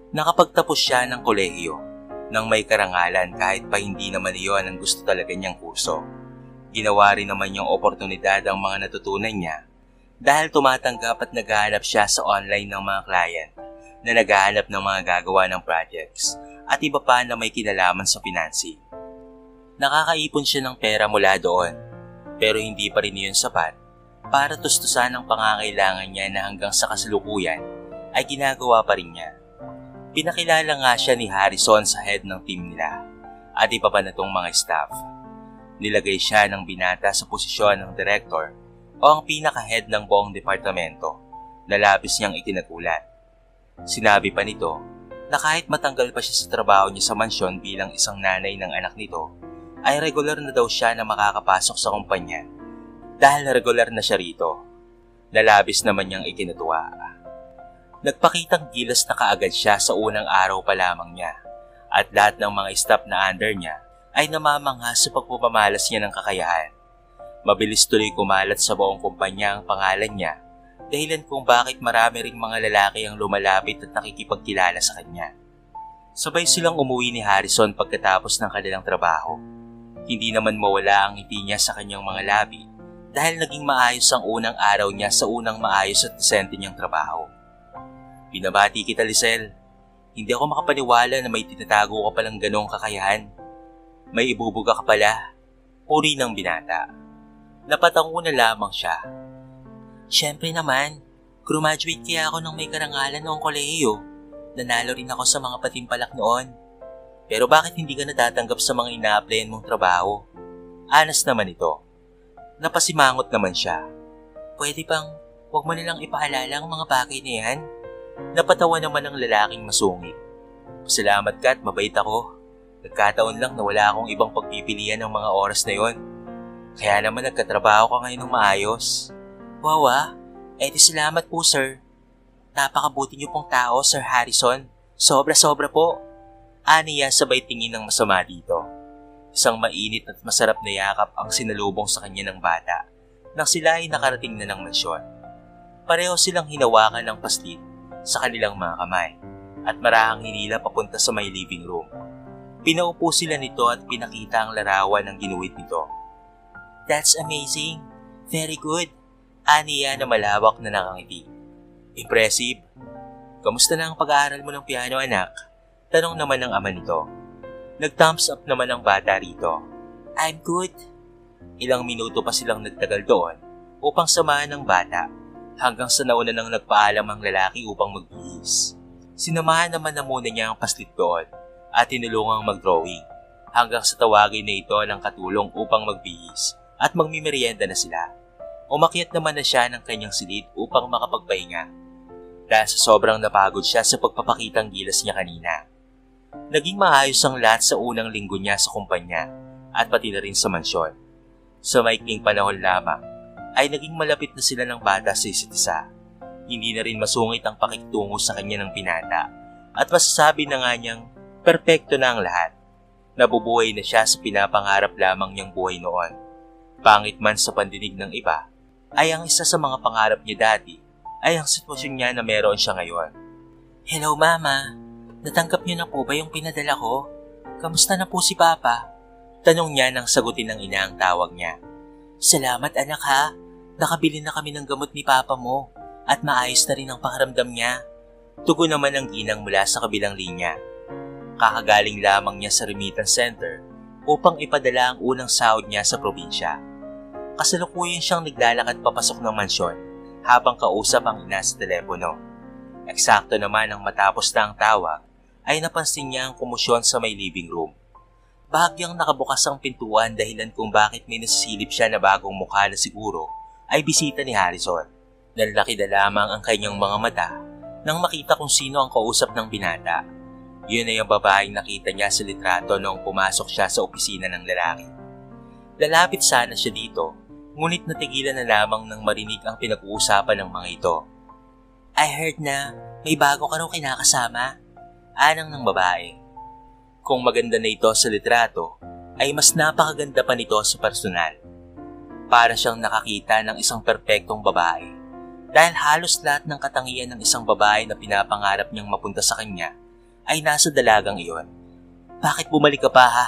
Nakapagtapos siya ng kolehiyo nang may karangalan kahit pa hindi naman iyon ang gusto talaga niyang kurso. Ginawa rin naman niyang oportunidad ang mga natutunan niya dahil tumatanggap at naghahanap siya sa online ng mga client na naghahanap ng mga gagawa ng projects at iba pa na may kinalaman sa financing. Nakakaipon siya ng pera mula doon pero hindi pa rin iyon sapat para tustusan ang pangangailangan niya na hanggang sa kasalukuyan ay ginagawa pa rin niya. Pinakilala nga siya ni Harrison sa head ng team nila at iba pa na tong mga staff. Nilagay siya ng binata sa posisyon ng director o ang pinaka-head ng buong departamento na labis niyang itinagulat. Sinabi pa nito na kahit matanggal pa siya sa trabaho niya sa mansyon bilang isang nanay ng anak nito, ay regular na daw siya na makakapasok sa kumpanya dahil regular na siya rito. Nalabis naman niyang ikinatuwa. Nagpakitang gilas na kaagad siya sa unang araw pa lamang niya at lahat ng mga staff na under niya ay namamangha sa pagpapamalas niya ng kakayahan. Mabilis tuloy kumalat sa buong kumpanya ang pangalan niya dahilan kung bakit marami ring mga lalaki ang lumalapit at nakikipagkilala sa kanya. Sabay silang umuwi ni Harrison pagkatapos ng kanilang trabaho. Hindi naman mawala ang ngiti niya sa kanyang mga labi dahil naging maayos ang unang araw niya sa unang maayos at desente niyang trabaho. Binabati kita, Lisel. Hindi ako makapaniwala na may tinatago ka palang ganong kakayahan. May ibubuga ka pala. Puri ng binata. Napatango na lamang siya. Siyempre naman, graduate kaya ako nang may karangalan noong kolehiyo. Nanalo rin ako sa mga patimpalak noon. Pero bakit hindi ka natatanggap sa mga ina-applyan mong trabaho? Anas naman ito. Napasimangot naman siya. Pwede bang huwag mo nilang ipaalala ang mga bagay na yan? Napatawa naman ang lalaking masungit. Salamat ka at mabait ako. Nagkataon lang na wala akong ibang pagpipilian ng mga oras na yon. Kaya naman nagkatrabaho ka ngayon ng maayos. Wow di salamat po sir. Napakabuti niyo pong tao, Sir Harrison. Sobra-sobra po. Aniya sabay tingin ng masama dito. Isang mainit at masarap na yakap ang sinalubong sa kanya ng bata nang sila ay nakarating na ng mansyon. Pareho silang hinawakan ng paslit sa kanilang mga kamay at marahang hinila papunta sa may living room. Pinaupo sila nito at pinakita ang larawan ng ginuhit nito. That's amazing. Very good. Aniya na malawak na nakangiti. Impressive. Kamusta na ang pag-aaral mo ng piano, anak? Tanong naman ng ama nito. Nag-thumbs up naman ang bata rito. I'm good. Ilang minuto pa silang nagtagal doon upang samahan ng bata hanggang sa nauna nang nagpaalam ang lalaki upang magbihis. Sinamahan naman na muna niya ang paslit doon at tinulungang mag-drawing hanggang sa tawagin na ito ng katulong upang magbihis at magmimerienda na sila. Umakyat naman na siya ng kanyang silid upang makapagpahinga dahil sa sobrang napagod siya sa pagpapakitang gilas niya kanina. Naging maayos ang lahat sa unang linggo niya sa kumpanya at pati na rin sa mansyon. Sa maikling panahon lamang ay naging malapit na sila ng bata sa isa't isa. Hindi na rin masungit ang pakikitungo sa kanya ng binata at masasabi na nga niyang perpekto na ang lahat. Nabubuhay na siya sa pinapangarap lamang niyang buhay noon. Pangit man sa pandinig ng iba, ay ang isa sa mga pangarap niya dati ay ang sitwasyon niya na meron siya ngayon. Hello Mama, natanggap niyo na po ba yung pinadala ko? Kamusta na po si Papa? Tanong niya nang sagutin ng ina ang tawag niya. Salamat anak ha, nakabili na kami ng gamot ni Papa mo at maayos na rin ang pakiramdam niya. Tugon naman ang ginang mula sa kabilang linya. Kakagaling lamang niya sa remittance center upang ipadala ang unang sahod niya sa probinsya. Kasalukuyan siyang naglalakad papasok ng mansyon habang kausap ang ina sa telepono. Eksakto naman ang matapos na ang tawag ay napansin niya ang komosyon sa may living room. Bahagyang nakabukas ang pintuan dahilan kung bakit may nasisilip siya na bagong mukha na siguro ay bisita ni Harrison. Nanlaki na lamang ang kanyang mga mata nang makita kung sino ang kausap ng binata. Yun ay ang babaeng nakita niya sa litrato noong pumasok siya sa opisina ng lalaki. Lalapit sana siya dito, ngunit natigilan na lamang nang marinig ang pinag-uusapan ng mga ito. I heard na may bago ka raw kinakasama. Anang ng babae. Kung maganda na ito sa litrato, ay mas napakaganda pa nito sa personal. Para siyang nakakita ng isang perpektong babae Dahil halos lahat ng katangian ng isang babae na pinapangarap niyang mapunta sa kanya ay nasa dalagang iyon. Bakit bumalik ka pa ha?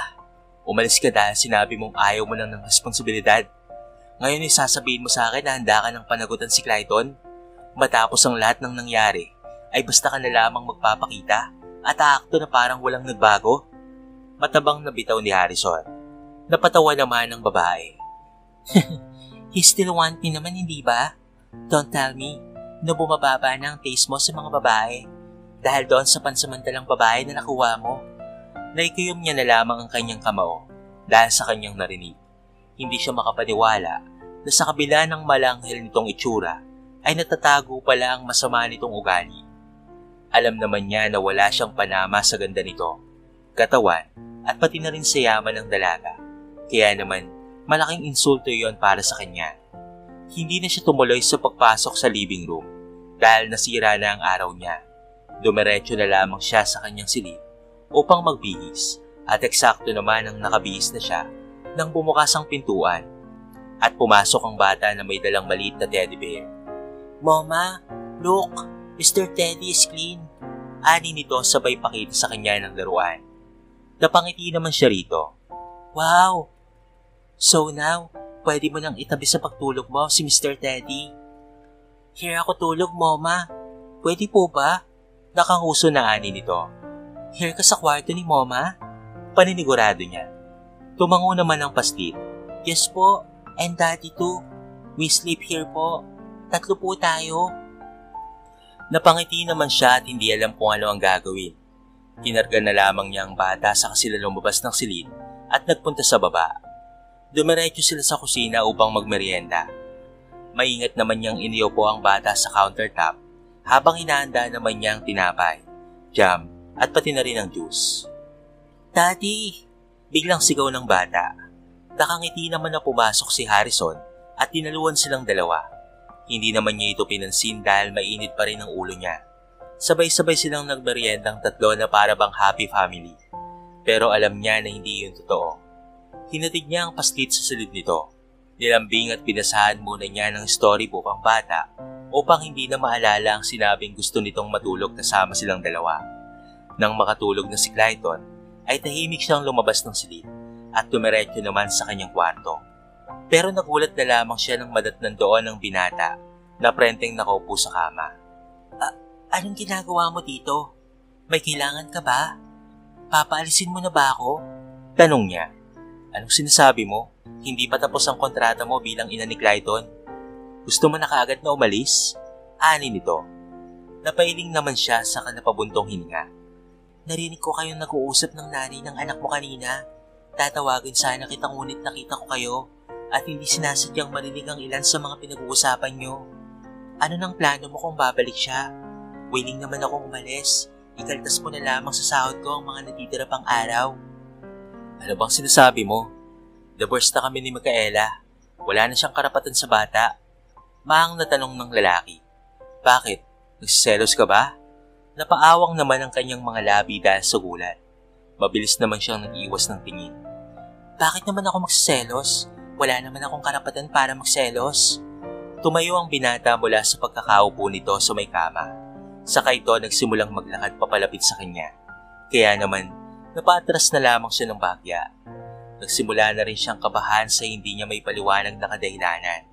Umalis ka dahil sinabi mong ayaw mo lang ng responsibilidad. Ngayon ay sasabihin mo sa akin na handa ka ng panagutan si Clayton? Matapos ang lahat ng nangyari, ay basta ka na lamang magpapakita at aakto na parang walang nagbago? Matabang na bitaw ni Harrison. Napatawa naman ng babae. He still want me naman, hindi ba? Don't tell me na bumababa na ang taste mo sa mga babae dahil doon sa pansamantalang babae na nakuha mo. Naikiyom niya na lamang ang kanyang kamao dahil sa kanyang narinig. Hindi siya makapaniwala na sa kabila ng malanghel nitong itsura ay natatago pala ang masama nitong ugali. Alam naman niya na wala siyang panama sa ganda nito, katawan at pati na rin sa yaman ng dalaga. Kaya naman malaking insulto yon para sa kanya. Hindi na siya tumuloy sa pagpasok sa living room dahil nasira na ang araw niya. Dumiretso na lamang siya sa kanyang silid upang magbihis at eksakto naman ang nakabihis na siya nang bumukas ang pintuan at pumasok ang bata na may dalang maliit na teddy bear. Mama, look, Mr. Teddy is clean. Ani nito sabay pakita sa kanya ng laruan. Napangiti naman siya rito. Wow! So now, pwede mo nang itabi sa pagtulog mo si Mr. Teddy. Here ako tulog, Mama. Pwede po ba? Nakanguso na ani nito. Here ka sa kwarto ni Mama? Paninigurado niya. Tumango naman ang paslit. Yes po, and Daddy too. We sleep here po. 3 po tayo. Napangiti naman siya at hindi alam kung ano ang gagawin. Kinarga na lamang niya ang bata sa kasila lumabas ng silid at nagpunta sa baba. Dumiretso sila sa kusina upang magmerienda. Maingat naman niyang iniupo ang bata sa countertop habang hinahanda naman niya ang tinapay, jam at pati na rin ang juice. Daddy! Biglang sigaw ng bata. Nakangiti naman na pumasok si Harrison at tinaluan silang dalawa. Hindi naman niya ito pinansin dahil mainit pa rin ang ulo niya. Sabay-sabay silang nagmeriendang 3 na para bang happy family. Pero alam niya na hindi yun totoo. Hinatid niya ang paslit sa silid nito. Nilambing at pinasahan muna niya ng storybook ang bata upang hindi na maalala ang sinabing gusto nitong matulog kasama silang dalawa. Nang makatulog na si Clayton, ay tahimik siyang lumabas ng silid at dumiretso naman sa kanyang kwarto. Pero nagulat na lamang siya nang madatnan doon ng binata na prenteng nakaupo sa kama. Anong ginagawa mo dito? May kailangan ka ba? Papaalisin mo na ba ako? Tanong niya. Anong sinasabi mo? Hindi pa tapos ang kontrata mo bilang ina ni Clayton? Gusto mo na kaagad na umalis? Ani nito. Napailing naman siya sa kanapabuntong hininga. Narinig ko kayong nag-uusap ng nanay ng anak mo kanina. Tatawagin sana kita ngunit nakita ko kayo at hindi sinasadyang marinig ang ilan sa mga pinag-uusapan nyo. Ano nang plano mo kung babalik siya? Willing naman akong umalis. Ikaltas mo na lamang sa sahod ko ang mga natitira pang araw. Ano bang sinasabi mo? Divorce na kami ni Micaela. Wala na siyang karapatan sa bata. Maang na tanong ng lalaki. Bakit? Nagsiselos ka ba? Napaawang naman ang kanyang mga labi dahil sa gulat. Mabilis naman siyang nag-iwas ng tingin. Bakit naman ako magsiselos? Wala naman akong karapatan para magselos. Tumayo ang binata mula sa pagkakaupo nito sa may kama. Saka ito nagsimulang maglakad papalapit sa kanya. Kaya naman, napaatras na lamang siya ng bagya. Nagsimula na rin siyang kabahan sa hindi niya may paliwanag na kadahilanan.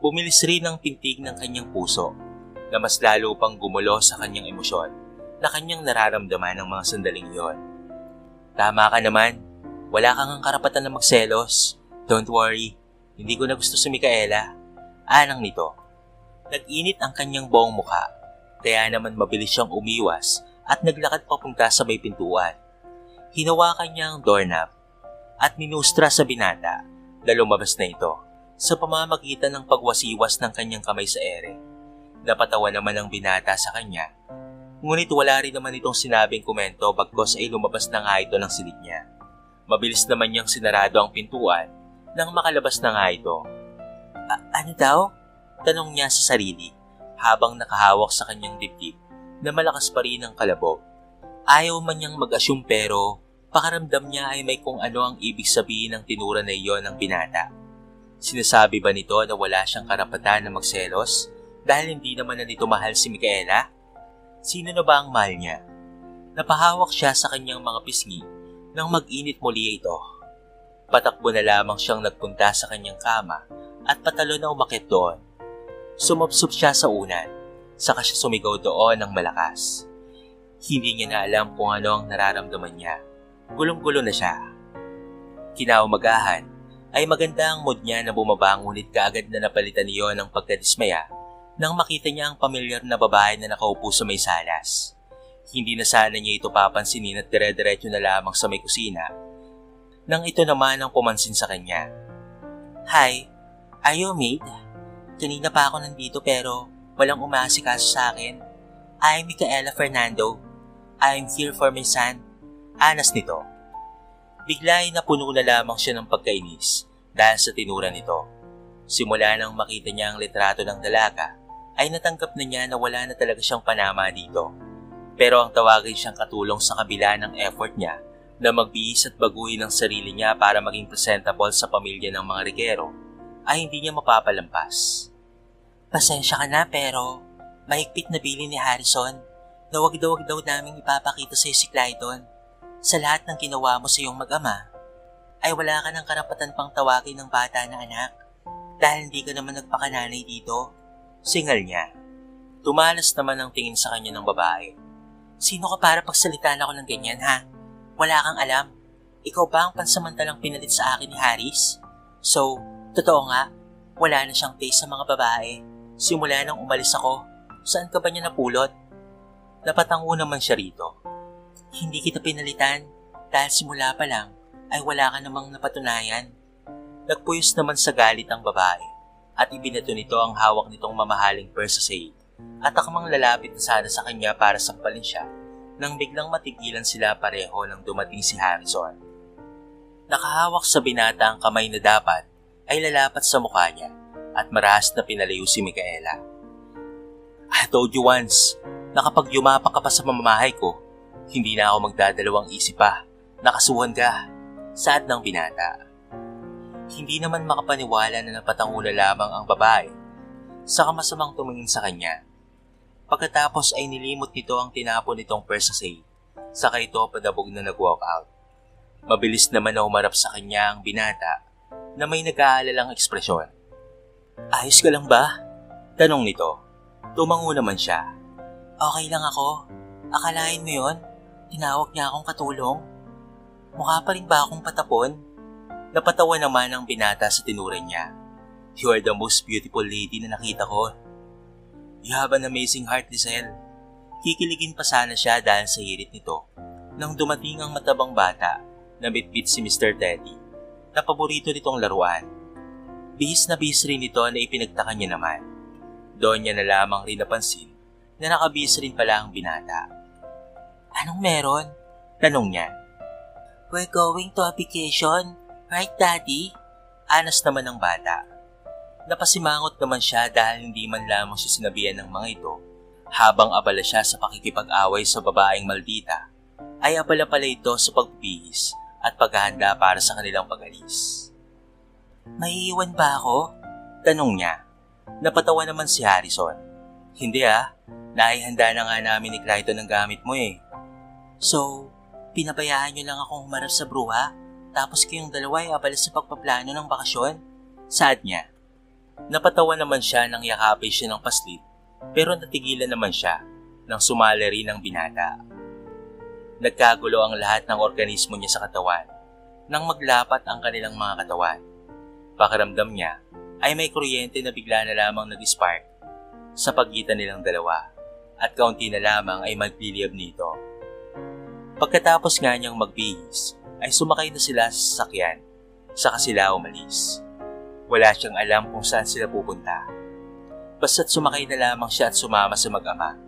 Bumilis rin ang pintig ng kanyang puso na mas lalo pang gumulo sa kanyang emosyon na kanyang nararamdaman ng mga sandaling iyon. Tama ka naman, wala kang ang karapatan na magselos. Don't worry, hindi ko na gusto si Micaela. Anang nito. Nag-init ang kanyang buong mukha. Kaya naman mabilis siyang umiwas at naglakad papunta sa may pintuan. Hinawakan niya ang doorknob at minustra sa binata na lumabas na ito sa pamamagitan ng pagwasiwas ng kanyang kamay sa ere. Napatawa naman ang binata sa kanya, ngunit wala rin naman itong sinabing komento bagkos ay lumabas na nga ito ng silid niya. Mabilis naman niyang sinarado ang pintuan nang makalabas na nga ito. Ano daw? Tanong niya sa sarili habang nakahawak sa kanyang dibdib na malakas pa rin ang kalabog. Ayaw man niyang mag-assume pero pakaramdam niya ay may kung ano ang ibig sabihin ng tinura na iyon ng binata. Sinasabi ba nito na wala siyang karapatan na magselos Dahil hindi naman na nito mahal si Micaela? Sino na ba ang mahal niya? Napahawak siya sa kanyang mga pisngi nang mag-init muli ito. Patakbo na lamang siyang nagpunta sa kanyang kama at patalo na umakyat doon. Sumupsup siya sa unan, saka siya sumigaw doon ng malakas. Hindi niya na alam kung ano ang nararamdaman niya. Gulong-gulo na siya. Kinaumagahan ay maganda ang mood niya na bumaba, ngunit kaagad na napalitan niyo ng pagkadismaya nang makita niya ang pamilyar na babae na nakaupo sa may salas. Hindi na sana niya ito papansinin at dire-diretso na lamang sa may kusina nang ito naman ang pumansin sa kanya. Hi, are you a maid? Kanina pa ako nandito pero walang umaasikaso sa akin. I'm Micaela Fernando. I'm here for my son. Anas nito. Bigla ay napuno na lamang siya ng pagkainis dahil sa tinura nito. Simula nang makita niya ang litrato ng dalaga, ay natanggap na niya na wala na talaga siyang panama dito. Pero ang tawagin siyang katulong sa kabila ng effort niya na magbihis at baguhin ang sarili niya para maging presentable sa pamilya ng mga rigero, ay hindi niya mapapalampas. Pasensya ka na pero mahigpit na bili ni Harrison na wag daw naming ipapakita sa si Clayton. Sa lahat ng ginawa mo sa iyong mag-ama, ay wala ka ng karapatan pang tawagin ng bata na anak dahil hindi ka naman nagpakananay dito. Singal niya. Tumalas naman ang tingin sa kanya ng babae. Sino ka para pagsalitaan ako ng ganyan, ha? Wala kang alam. Ikaw ba ang pansamantalang pinalit sa akin ni Harris? So, totoo nga, wala na siyang taste sa mga babae. Simula nang umalis ako, saan ka ba niya napulot? Napatango naman siya rito. Hindi kita pinalitan dahil simula pa lang ay wala ka namang napatunayan. Nagpuyos naman sa galit ang babae at ibinato nito ang hawak nitong mamahaling purse sa sahig at akmang lalapit na sana sa kanya para sampalin siya nang biglang matigilan sila pareho nang dumating si Harrison. Nakahawak sa binata ang kamay na dapat ay lalapat sa mukha niya at marahas na pinalayo si Micaela. I told you once na kapag yumapak ka pa sa mamamahay ko, hindi na ako magdadalawang isip pa. Nakasuhan ka. Sad ng binata. Hindi naman makapaniwala na napatango na lamang ang babae saka masamang tumingin sa kanya. Pagkatapos ay nilimot nito ang tinapon nitong purse sa sahig, saka ito padabog na nag-walk out. Mabilis naman na umarap sa kanya ang binata na may nag-aalalang ekspresyon. Ayos ka lang ba? Tanong nito. Tumango naman siya. Okay lang ako. Akalain mo yon? Tinawag niya akong katulong. Mukha pa rin ba akong patapon? Napatawa naman ang binata sa tinura niya. You are the most beautiful lady na nakita ko. You have an amazing heart, Lizelle. Kikiligin pa sana siya dahil sa hirit nito nang dumating ang matabang bata na bitbit si Mr. Teddy na paborito nitong laruan. Bihis na bihis rin ito na ipinagtaka niya naman. Doon niya na lamang rin napansin na nakabihis rin pala ang binata. Anong meron? Tanong niya. We're going to a vacation, right, Daddy? Anas naman ng bata. Napasimangot naman siya dahil hindi man lamang siya sinabihan ng mga ito. Habang abala siya sa pakikipag-away sa babaeng maldita, ay abala pala ito sa pagbihis at paghahanda para sa kanilang pag-alis. Maiiwan ba ako? Tanong niya. Napatawa naman si Harrison. Hindi naihanda na nga namin ni Clayton ang gamit mo eh. So, pinabayaan niyo lang akong humarap sa bruha, tapos kayong dalawa ay abala sa pagpaplano ng bakasyon? Sad niya. Napatawa naman siya nang yakapin siya ng paslit, pero natigilan naman siya nang sumali rin ang binata. Nagkagulo ang lahat ng organismo niya sa katawan nang maglapat ang kanilang mga katawan. Pakiramdam niya ay may kuryente na bigla na lamang nag-spark sa pagitan nilang dalawa at kaunti na lamang ay magliliyab nito. Pagkatapos nga niyang magbihis, ay sumakay na sila sa sasakyan, saka sila umalis. Wala siyang alam kung saan sila pupunta. Basta't sumakay na lamang siya at sumama sa mag-ama.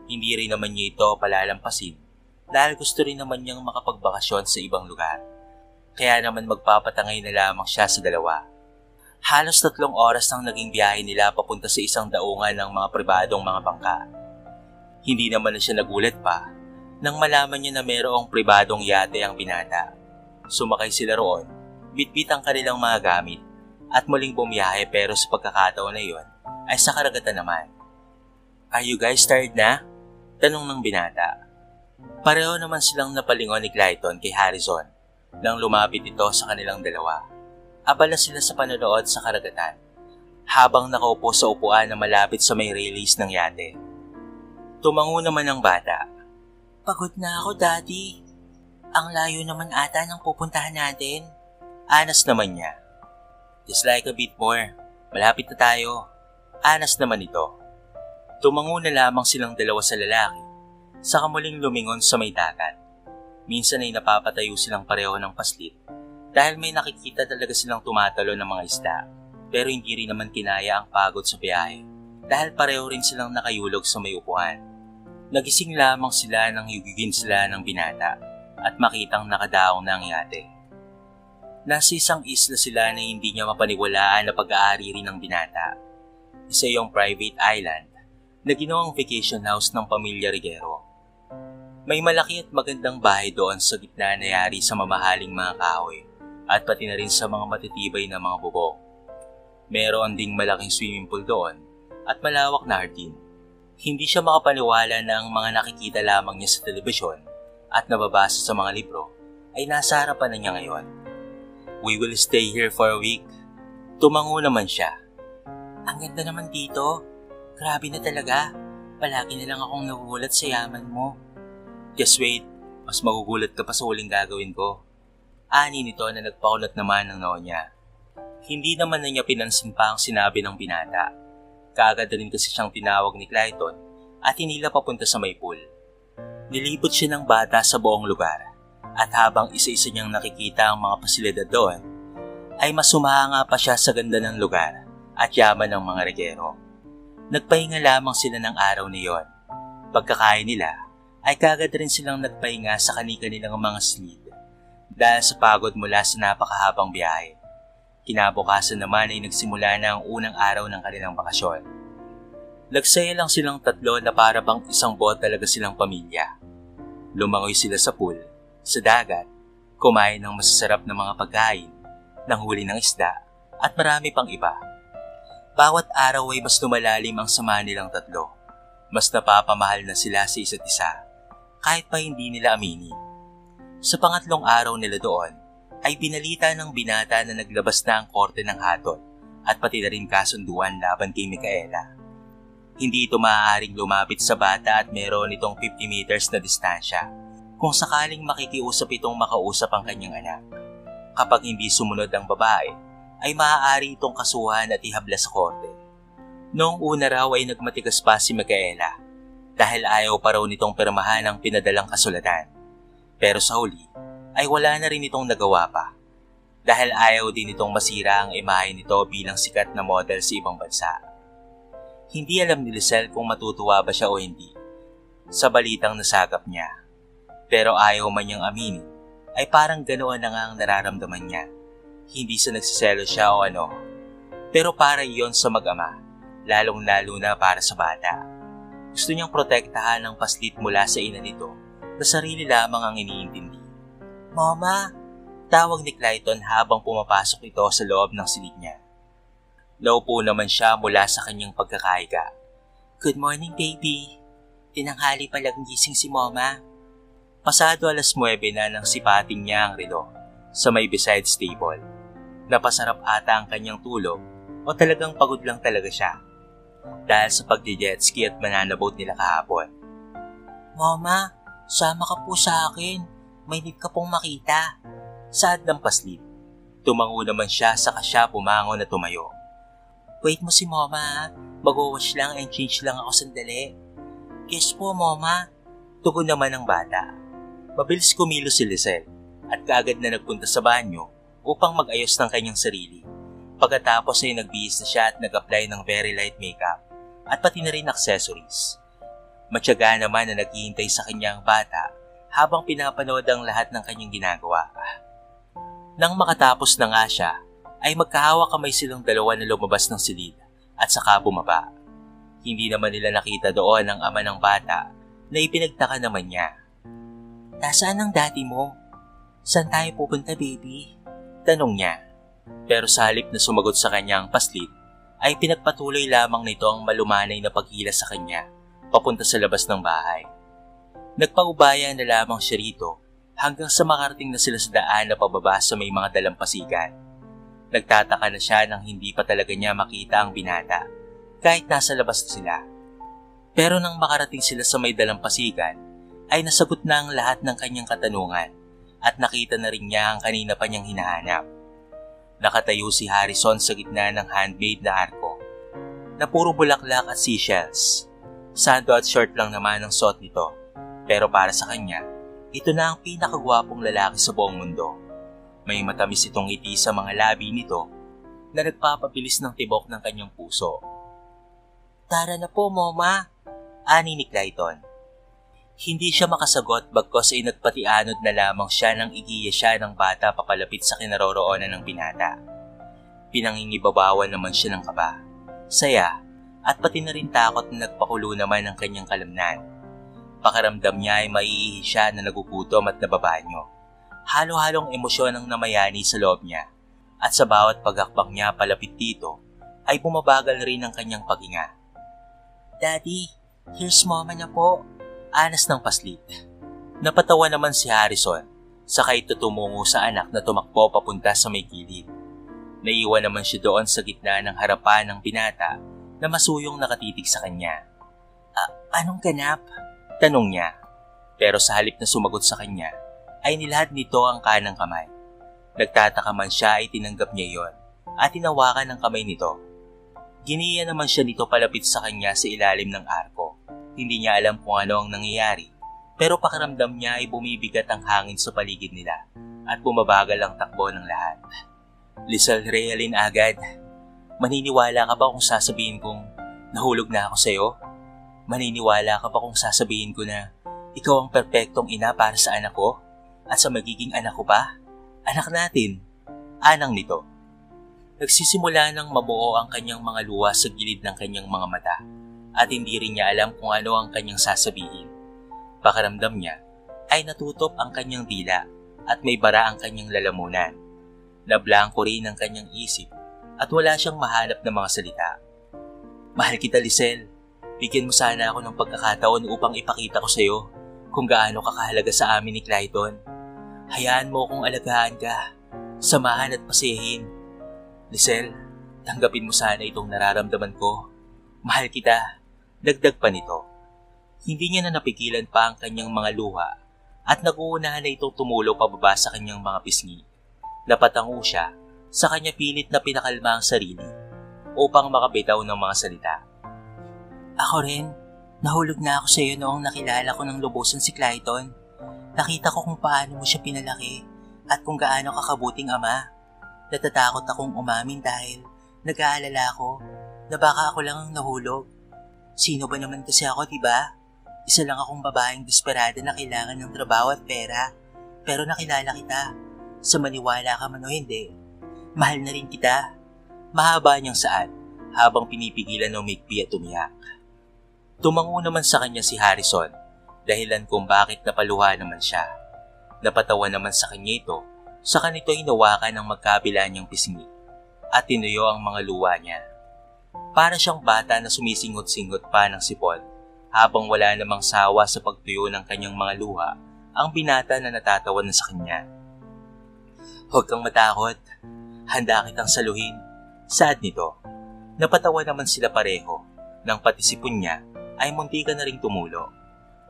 Hindi rin naman niya ito palalampasin dahil gusto rin naman niyang makapagbakasyon sa ibang lugar. Kaya naman magpapatangay na lamang siya sa dalawa. Halos 3 oras nang naging biyahe nila papunta sa isang daungan ng mga pribadong mga bangka. Hindi naman na siya nagulat pa nang malaman niya na mayroong pribadong yate ang binata. Sumakay sila roon, bitbit ang kanilang mga gamit at muling bumiyahe pero sa pagkakataon na iyon ay sa karagatan naman. Are you guys tired na? Tanong ng binata. Pareho naman silang napalingon ni Clayton kay Harrison nang lumapit ito sa kanilang dalawa. Abala sila sa panonood sa karagatan habang nakaupo sa upuan na malapit sa may release ng yate. Tumango naman ang bata. Pagod na ako, Daddy. Ang layo naman ata ng pupuntahan natin. Anas naman niya. Just like a bit more. Malapit na tayo. Anas naman ito. Tumango na lamang silang dalawa sa lalaki, saka muling lumingon sa may dagat. Minsan ay napapatayo silang pareho ng paslit dahil may nakikita talaga silang tumatalo ng mga isda, pero hindi rin naman kinaya ang pagod sa biyahe dahil pareho rin silang nakayulog sa may upuan. Nagising lamang sila nang higugin sila ng binata at makitang nakadaong na ang yate. Nasa isang isla sila na hindi niya mapaniwalaan na pag-aari rin ng binata. Isa yung private island na ginawang vacation house ng pamilya Reguero. May malaki at magandang bahay doon sa gitna na yari sa mamahaling mga kahoy at pati na rin sa mga matitibay na mga bubong. Meron ding malaking swimming pool doon at malawak na hardin. Hindi siya makapaniwala na ang mga nakikita lamang niya sa telebisyon at nababasa sa mga libro ay nasa harapan na niya ngayon. We will stay here for a week. Tumango naman siya. Ang ganda naman dito. Grabe na talaga. Palagi na lang akong nagugulat sa yaman mo. Just wait, mas magugulat ka pa sa huling gagawin ko. Ani nito na nagpakunot naman ng noo niya. Hindi naman na niya pinansin pa ang sinabi ng binata. Kaagad rin kasi siyang tinawag ni Clayton at hinila papunta sa may pool. Nilibot siya ng bata sa buong lugar at habang isa-isa niyang nakikita ang mga pasilidad doon, ay mas sumahanga pa siya sa ganda ng lugar at yaman ng mga Reguero. Nagpahinga lamang sila ng araw na iyon. Pagkakain nila, ay kagad rin silang nagpahinga sa kani-kanilang mga slid dahil sa pagod mula sa napakahabang biyahe. Kinabukasan naman ay nagsimula na ang unang araw ng kanilang bakasyon. Nagsaya lang silang tatlo na para bang isang buo talaga silang pamilya. Lumangoy sila sa pool, sa dagat, kumain ng masasarap na mga pagkain, nanghuli ng isda, at marami pang iba. Bawat araw ay mas lumalalim ang samahan nilang tatlo. Mas napapamahal na sila sa isa't isa, kahit pa hindi nila aminin. Sa pangatlong araw nila doon, ay binalita ng binata na naglabas na ang korte ng hatol at pati na rin kasunduan laban kay Micaela. Hindi ito maaaring lumapit sa bata at meron itong 50 meters na distansya kung sakaling makikiusap itong makausap ang kanyang anak. Kapag hindi sumunod ang babae, ay maaari itong kasuhan at ihabla sa korte. Noong una raw ay nagmatigas pa si Micaela dahil ayaw pa raw nitong pirmahan ang pinadalang kasulatan. Pero sa huli ay wala na rin itong nagawa pa dahil ayaw din itong masira ang imahe nito bilang sikat na model sa ibang bansa. Hindi alam ni Lizelle kung matutuwa ba siya o hindi sa balitang nasagap niya. Pero ayaw man niyang aminin ay parang ganoon na nga ang nararamdaman niya. Hindi sa nagsiselo siya o ano, pero para iyon sa mag-ama, lalong-lalo na para sa bata. Gusto niyang protektahan ang paslit mula sa ina nito na sarili lamang ang iniintindi. Mama, tawag ni Clayton habang pumapasok ito sa loob ng silid niya. Naupo naman siya mula sa kanyang pagkakahiga. Good morning, baby. Tinanghali pa lang gising si Mama. Pasado 9:00 na nang sipating niya ang relo sa may beside table. Napasarap ata ang kanyang tulog o talagang pagod lang talaga siya dahil sa pagdi-jetski at mananabot nila kahapon. Mama, sama ka po sa akin. May need ka pong makita. Saad ng paslit. Tumango naman siya saka siya pumangon na tumayo. Wait mo si Mama, mag-wash lang and change lang ako sandali. Yes po, Mama. Tugon naman ng bata. Mabilis kumilos si Lizelle at kaagad na nagpunta sa banyo upang mag-ayos ng kanyang sarili. Pagkatapos ay nagbihis na siya at nag-apply ng very light makeup at pati na rin accessories. Matyaga naman na naghihintay sa kanyang bata habang pinapanood ang lahat ng kanyang ginagawa. Nang makatapos na nga siya, ay magkahawak kamay silang dalawa na lumabas ng silid at saka bumaba. Hindi naman nila nakita doon ang ama ng bata na ipinagtaka naman niya. Nasaan ang daddy mo? Saan tayo pupunta, baby? Tanong niya. Pero sa halip na sumagot sa kanyang paslit, ay pinagpatuloy lamang nito ang malumanay na paghila sa kanya papunta sa labas ng bahay. Nagpaubaya na lamang siya rito hanggang sa makarating na sila sa daan na pababa sa may mga dalampasigan. Nagtataka na siya nang hindi pa talaga niya makita ang binata kahit nasa labas na sila. Pero nang makarating sila sa may dalampasigan ay nasagot na ang lahat ng kanyang katanungan at nakita na rin niya ang kanina pa niyang hinahanap. Nakatayo si Harrison sa gitna ng handmade na arko na puro bulaklak at seashells. Sando at short lang naman ang suot nito, pero para sa kanya, ito na ang pinakagwapong lalaki sa buong mundo. May matamis itong ngiti sa mga labi nito na nagpapabilis ng tibok ng kanyang puso. "Tara na po, Mama," ani ni Clayton. Hindi siya makasagot bagkos ay nagpatianod na lamang siya nang igiya siya ng bata papalapit sa kinaroroonan ng binata. Pinangingibabawan naman siya ng kaba, saya, at pati na rin takot na nagpakulo naman ng kanyang kalamnan. Pakiramdam niya ay maiihi siya na nagugutom at nababanyo. Halo-halong emosyon ang namayani sa loob niya, at sa bawat paghakbang niya palapit dito ay bumabagal rin ang kanyang paghinga. "Daddy, here's Mama na po," anas ng paslit. Napatawa naman si Harrison, sakay ito tumungo sa anak na tumakbo papunta sa may gilid. Naiwan naman siya doon sa gitna ng harapan ng binata na masuyong nakatitig sa kanya. Anong ganap?" tanong niya. Pero sa halip na sumagot sa kanya, ay nilahad nito ang kanang kamay. Nagtataka man siya ay tinanggap niya yon at tinawakan ng kamay nito. Giniya naman siya nito palapit sa kanya sa ilalim ng arko. Hindi niya alam kung ano ang nangyayari, pero pakiramdam niya ay bumibigat ang hangin sa paligid nila at bumabagal ang takbo ng lahat. "Lisel, realin agad. Maniniwala ka ba kung sasabihin kong nahulog na ako sa'yo? Maniniwala ka ba kung sasabihin ko na ikaw ang perpektong ina para sa anak ko at sa magiging anak ko pa? Anak natin," anang nito. Nagsisimula ng mabuo ang kanyang mga luha sa gilid ng kanyang mga mata at hindi rin niya alam kung ano ang kanyang sasabihin. Pakiramdam niya ay natutop ang kanyang dila at may bara ang kanyang lalamunan. Nablangko rin ang kanyang isip at wala siyang mahanap na mga salita. "Mahal kita, Lisel. Bigyan mo sana ako ng pagkakataon upang ipakita ko sa iyo kung gaano ka kahalaga sa amin ni Clayton. Hayaan mo akong alagaan ka, samahan at pasayahin. Lisel, tanggapin mo sana itong nararamdaman ko. Mahal kita," dagdag pa nito. Hindi niya na napigilan pa ang kanyang mga luha at nag-uunahan na itong tumulo pababa sa kanyang mga pisngi. Napatango siya sa kanya pilit na pinakalma ang sarili upang makabitaw ng mga salita. "Ako rin, nahulog na ako sa iyo noong nakilala ko ng lubusan si Clayton. Nakita ko kung paano mo siya pinalaki at kung gaano kakabuting ama. Natatakot akong umamin dahil nag-aalala ko na baka ako lang ang nahulog. Sino ba naman kasi ako, diba? Isa lang akong babaeng desperada na kailangan ng trabaho at pera. Pero nakilala kita. Sa maniwala ka man o hindi, mahal na rin kita." Mahaba niyang saad habang pinipigilan ng umigpi at umiyak. Tumango naman sa kanya si Harrison, dahilan kung bakit napaluha naman siya. Napatawa naman sa kanya ito, saka nito hinawakan ng magkabila niyang pisngi at tinuyo ang mga luha niya. Para siyang bata na sumisingot-singot pa ng sipon habang wala namang sawa sa pagtuyo ng kanyang mga luha ang binata na natatawa na sa kanya. "Huwag kang matakot, handa kitang saluhin," saad nito. Napatawa naman sila pareho nang pati sipon niya ay muntikan na ring tumulo.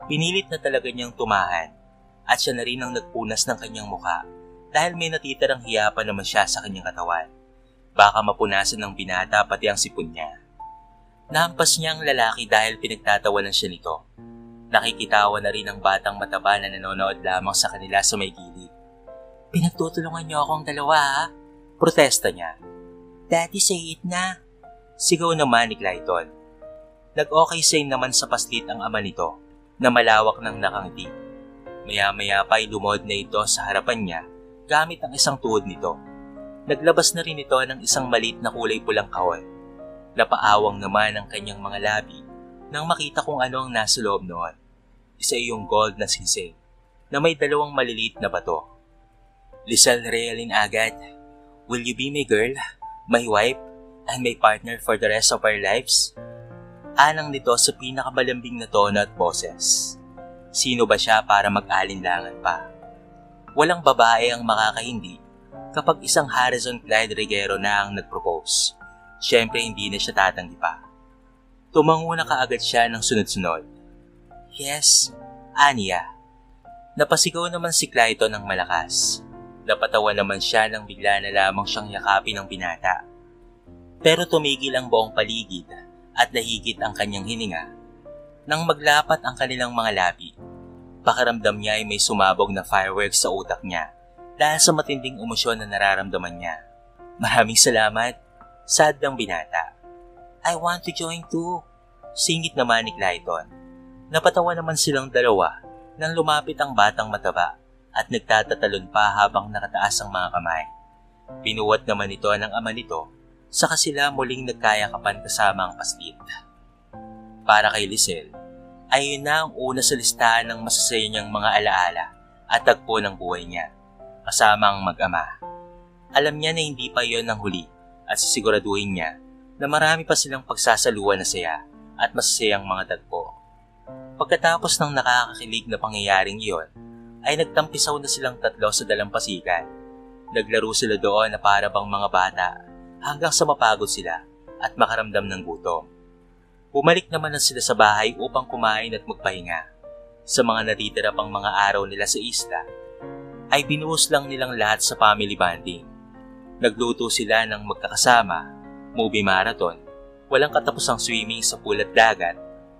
Pinilit na talaga niyang tumahan at siya na rin ang nagpunas ng kanyang mukha dahil may natitirang hiya pa naman siya sa kanyang katawan. Baka mapunasan ng binata pati ang sipon niya. Nahampas niya ang lalaki dahil pinagtatawanan siya nito. Nakikitawa na rin ang batang mataba na nanonood lamang sa kanila sa may gilid. "Pinagtutulungan niyo akong dalawa, ha?" protesta niya. "Daddy, say it na," sigaw naman ni Clayton. Nag-okay say naman sa paslit ang ama nito na malawak ng nakangiti. Maya-maya pa ay lumod na ito sa harapan niya gamit ang isang tuhod nito. Naglabas na rin ito ng isang maliit na kulay pulang kahon. Napaawang naman ang kanyang mga labi nang makita kung ano ang nasa loob noon. Isa iyong gold na sisig na may dalawang maliliit na bato. "Lisel, realin agad. Will you be my girl, my wife, and my partner for the rest of our lives?" Alang nito sa pinakamalambing na tono at boses. Sino ba siya para mag-alinlangan pa? Walang babae ang makakahindi kapag isang Harrison Clyde Reguero na ang nag-propose. Siyempre hindi na siya tatanggi pa. Tumango na kaagad siya ng sunod-sunod. Yes, Anya. Napasigaw naman si Clayton ng malakas. Napatawa naman siya nang bigla na lamang siyang yakapin ng binata. Pero tumigil ang buong paligid at nahigit ang kanyang hininga. Nang maglapat ang kanilang mga labi, pakiramdam niya ay may sumabog na fireworks sa utak niya dahil sa matinding emosyon na nararamdaman niya. Maraming salamat, sad ng binata. I want to join too, singit naman ni Clayton. Napatawa naman silang dalawa nang lumapit ang batang mataba at nagtatatalon pa habang nakataas ang mga kamay. Pinuwat naman ito ng ama nito, saka sila muling nagkayakapan kasama ang paslit. Para kay Lisel, ay yun na ang una sa listahan ng masasaya niyang mga alaala at tagpo ng buhay niya, kasama ang mag-ama. Alam niya na hindi pa yon ang huli at sisiguraduhin niya na marami pa silang pagsasaluhan na saya at masasayang mga tagpo. Pagkatapos ng nakakakilig na pangyayaring iyon, ay nagtampisaw na silang tatlo sa dalampasigan. Naglaro sila doon na para bang mga bata hanggang sa mapagod sila at makaramdam ng gutom. Bumalik naman na sila sa bahay upang kumain at magpahinga. Sa mga natitira pang mga araw nila sa isla, ay binuhos lang nilang lahat sa family bonding. Nagluto sila ng magkakasama, movie marathon, walang katapusang swimming sa pool at dagat,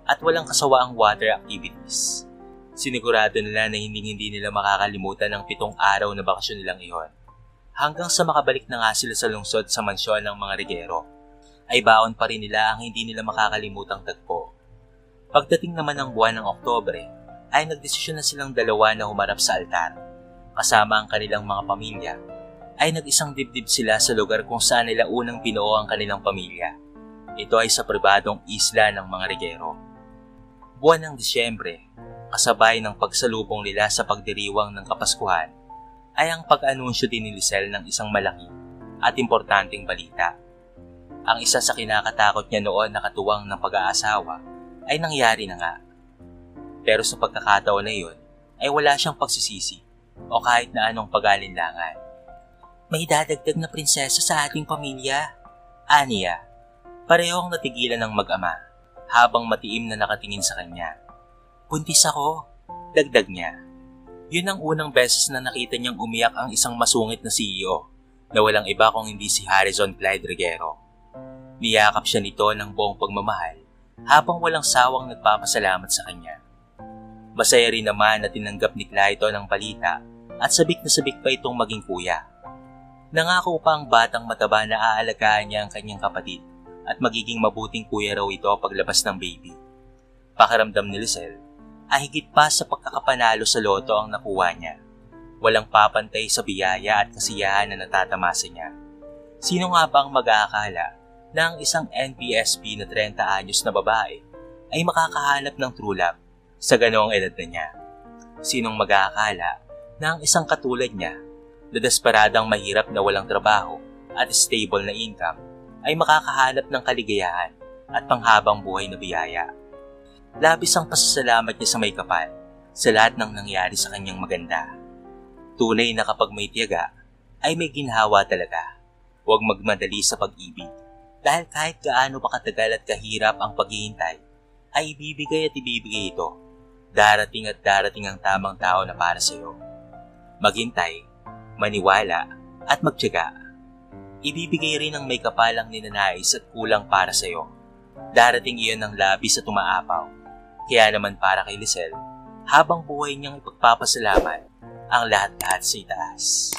at walang kasawaang water activities. Sinigurado nila na hindi nila makakalimutan ang 7 araw na bakasyon nilang iyon. Hanggang sa makabalik na nga sila sa lungsod sa mansyon ng mga Reguero, ay baon pa rin nila ang hindi nila makakalimutang tagpo. Pagdating naman ng buwan ng Oktubre, ay nagdesisyon na silang dalawa na humarap sa altar. Kasama ang kanilang mga pamilya, ay nag-isang dibdib sila sa lugar kung saan nila unang binuo ang kanilang pamilya. Ito ay sa pribadong isla ng mga Reguero. Buwan ng Disyembre, kasabay ng pagsalubong nila sa pagdiriwang ng Kapaskuhan, ay ang pag-anunsyo din ni Lisel ng isang malaki at importanteng balita. Ang isa sa kinakatakot niya noon na katuwang ng pag-aasawa ay nangyari na nga. Pero sa pagkakataon na iyon ay wala siyang pagsisisi o kahit na anong pag-alinlangan. May dadagdag na prinsesa sa ating pamilya, Anya. Parehong natigilan ng mag-ama habang matiim na nakatingin sa kanya. Buntis ako, dagdag niya. Yun ang unang beses na nakita niyang umiyak ang isang masungit na CEO na walang iba kung hindi si Harrison Clyde Reguero. Niyakap siya nito ng buong pagmamahal habang walang sawang nagpapasalamat sa kanya. Masaya rin naman na tinanggap ni Clayton ang balita at sabik na sabik pa itong maging kuya. Nangako pa ang batang mataba na aalagaan niya ang kanyang kapatid at magiging mabuting kuya raw ito paglabas ng baby. Pakiramdam ni Lisel ay higit pa sa pagkakapanalo sa loto ang nakuha niya. Walang papantay sa biyaya at kasiyahan na natatamasa niya. Sino nga ba ang mag-aakala na ang isang NPSP na 30 anyos na babae ay makakahanap ng true love sa ganoong edad na niya? Sinong mag-aakala na ang isang katulad niya na desperadang mahirap na walang trabaho at stable na income ay makakahanap ng kaligayahan at panghabang buhay na biyaya? Labis ang pasasalamat niya sa may kapal sa lahat ng nangyari sa kanyang maganda. Tunay na kapag may tiyaga, ay may ginhawa talaga. Huwag magmadali sa pag-ibig dahil kahit gaano pa katagal at kahirap ang paghihintay, ay ibibigay at ibibigay ito. Darating at darating ang tamang tao na para sa iyo. Maghintay, maniwala at magtiyaga. Ibibigay rin ang may kapalang ninanais at kulang para sa iyo. Darating iyon ng labis at umaapaw. Kaya naman para kay Lisel, habang buhay niyang ipagpapasalamat ang lahat-lahat sa itaas.